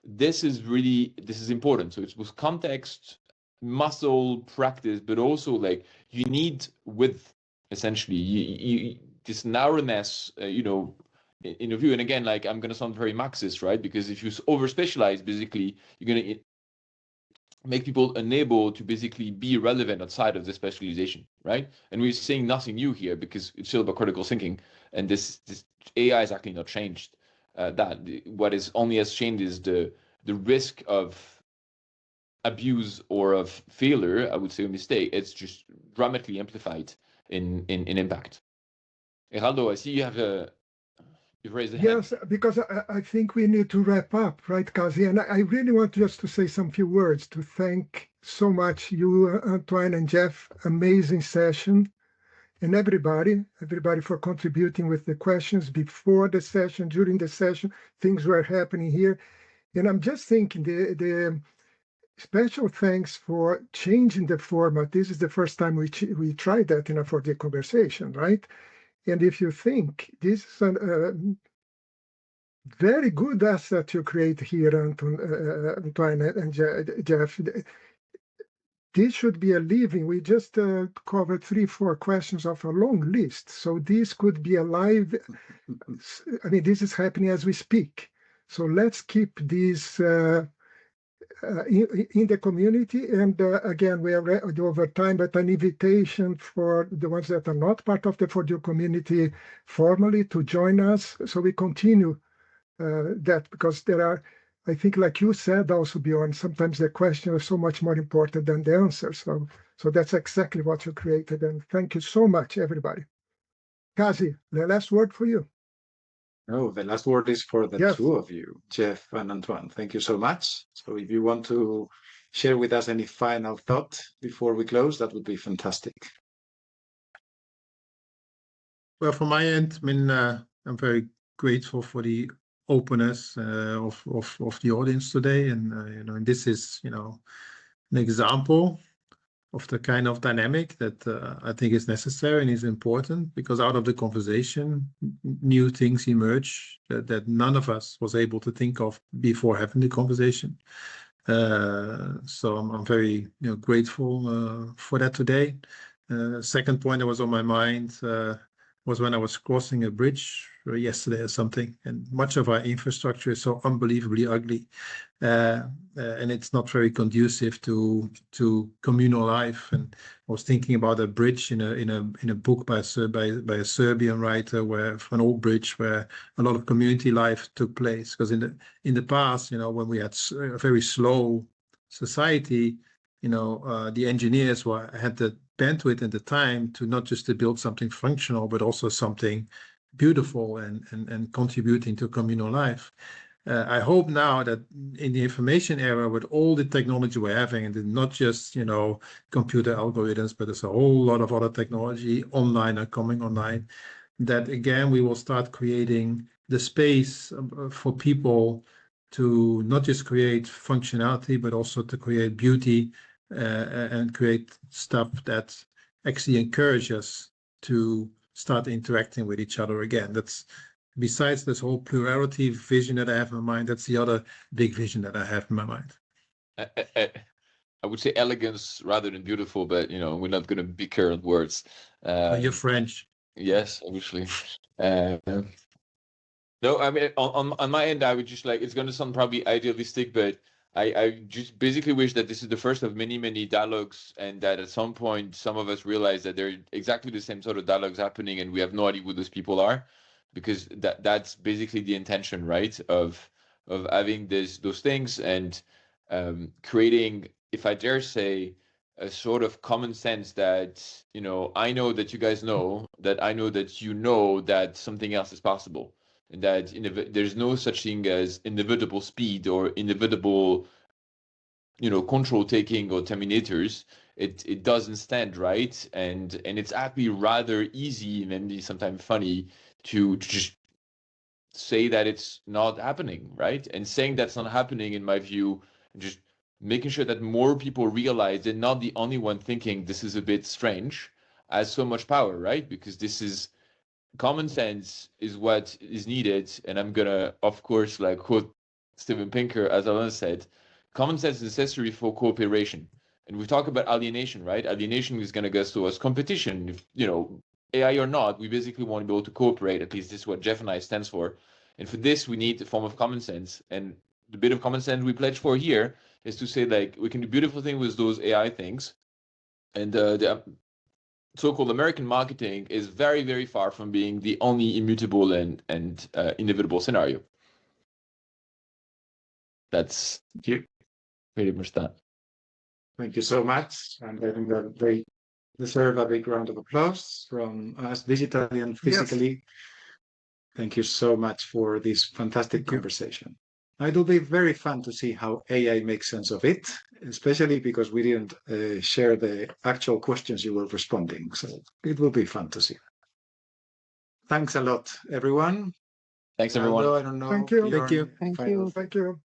this is important. So it's with context, muscle practice, but also like you need width, essentially. This narrowness, in a view. And again, like I'm going to sound very Marxist, right? Because if you over specialize, basically, you're going to make people unable to basically be relevant outside of the specialization, right? And we're saying nothing new here, because it's still about critical thinking, and this AI is actually not changed. That what is only has changed is the risk of abuse or of failure, I would say, a mistake. It's just dramatically amplified in impact. Geraldo, I see you've raised a hand. Yes, because I think we need to wrap up, right, Kazi? And I really want just to say some few words to thank so much you, Antoine and Jeff. Amazing session. And everybody for contributing with the questions before the session, during the session, things were happening here. And I'm just thinking the special thanks for changing the format. This is the first time we tried that in a 4D conversation, right? And if you think this is a very good asset you create here, Antoine and Jeff, this should be a living. We just covered 3-4 questions of a long list. So this could be a live, I mean, this is happening as we speak. So let's keep this in the community. And again, we are over time, but an invitation for the ones that are not part of the ForDue community formally to join us. So we continue that, because there are, I think, like you said also, Bjorn, sometimes the question is so much more important than the answer. So that's exactly what you created. And thank you so much, everybody. Kazi, the last word for you. Oh, the last word is for the Yes. two of you, Jeff and Antoine. Thank you so much. So if you want to share with us any final thought before we close, that would be fantastic. Well, from my end, I mean, I'm very grateful for the openness of the audience today, and and this is an example of the kind of dynamic that I think is necessary and is important, because out of the conversation, new things emerge that none of us was able to think of before having the conversation. So I'm very grateful for that today. Second point that was on my mind was when I was crossing a bridge yesterday or something, and much of our infrastructure is so unbelievably ugly, and it's not very conducive to communal life. And I was thinking about a bridge in a book by a Serbian writer, where an old bridge where a lot of community life took place. Because in the past, when we had a very slow society, the engineers had the bandwidth and the time to not just to build something functional, but also something beautiful and contributing to communal life. I hope now that in the information era, with all the technology we're having, and not just computer algorithms, but there's a whole lot of other technology online and coming online, that again we will start creating the space for people to not just create functionality, but also to create beauty and create stuff that actually encourages us to start interacting with each other again. That's, besides this whole plurality vision that I have in my mind, that's the other big vision that I have in my mind. I would say elegance rather than beautiful, but we're not going to be current words. You're French. Yes, obviously. No, I mean, on my end, I would just it's going to sound probably idealistic, but I just basically wish that this is the first of many, many dialogues, and that at some point, some of us realize that they're exactly the same sort of dialogues happening, and we have no idea who those people are, because that's basically the intention, right? Of having those things and creating, if I dare say, a sort of common sense that, I know that you guys know that I know that that something else is possible. And that there's no such thing as inevitable speed or inevitable, control taking or terminators. It doesn't stand, right? And it's actually rather easy, maybe sometimes funny, to just say that it's not happening, right? And saying that's not happening, in my view, just making sure that more people realize they're not the only one thinking this is a bit strange, has so much power, right? Because this is common sense is what is needed. And I'm gonna, of course, quote Steven Pinker, as Alan said, common sense is necessary for cooperation. And we talk about alienation, right? Alienation is gonna go towards competition. If, AI or not, we basically want to be able to cooperate. At least this is what Jeff and I stands for. And for this, we need a form of common sense. And the bit of common sense we pledge for here is to say, we can do beautiful things with those AI things. And the so-called American marketing is very, very far from being the only immutable and inevitable scenario. That's pretty much that. Thank you so much. And I think that they deserve a big round of applause from us digitally and physically. Yes. Thank you so much for this fantastic conversation. It will be very fun to see how AI makes sense of it, especially because we didn't share the actual questions you were responding. So it will be fun to see. Thanks a lot, everyone. Thanks, everyone. Although I don't know. Thank you. Thank you. Thank you.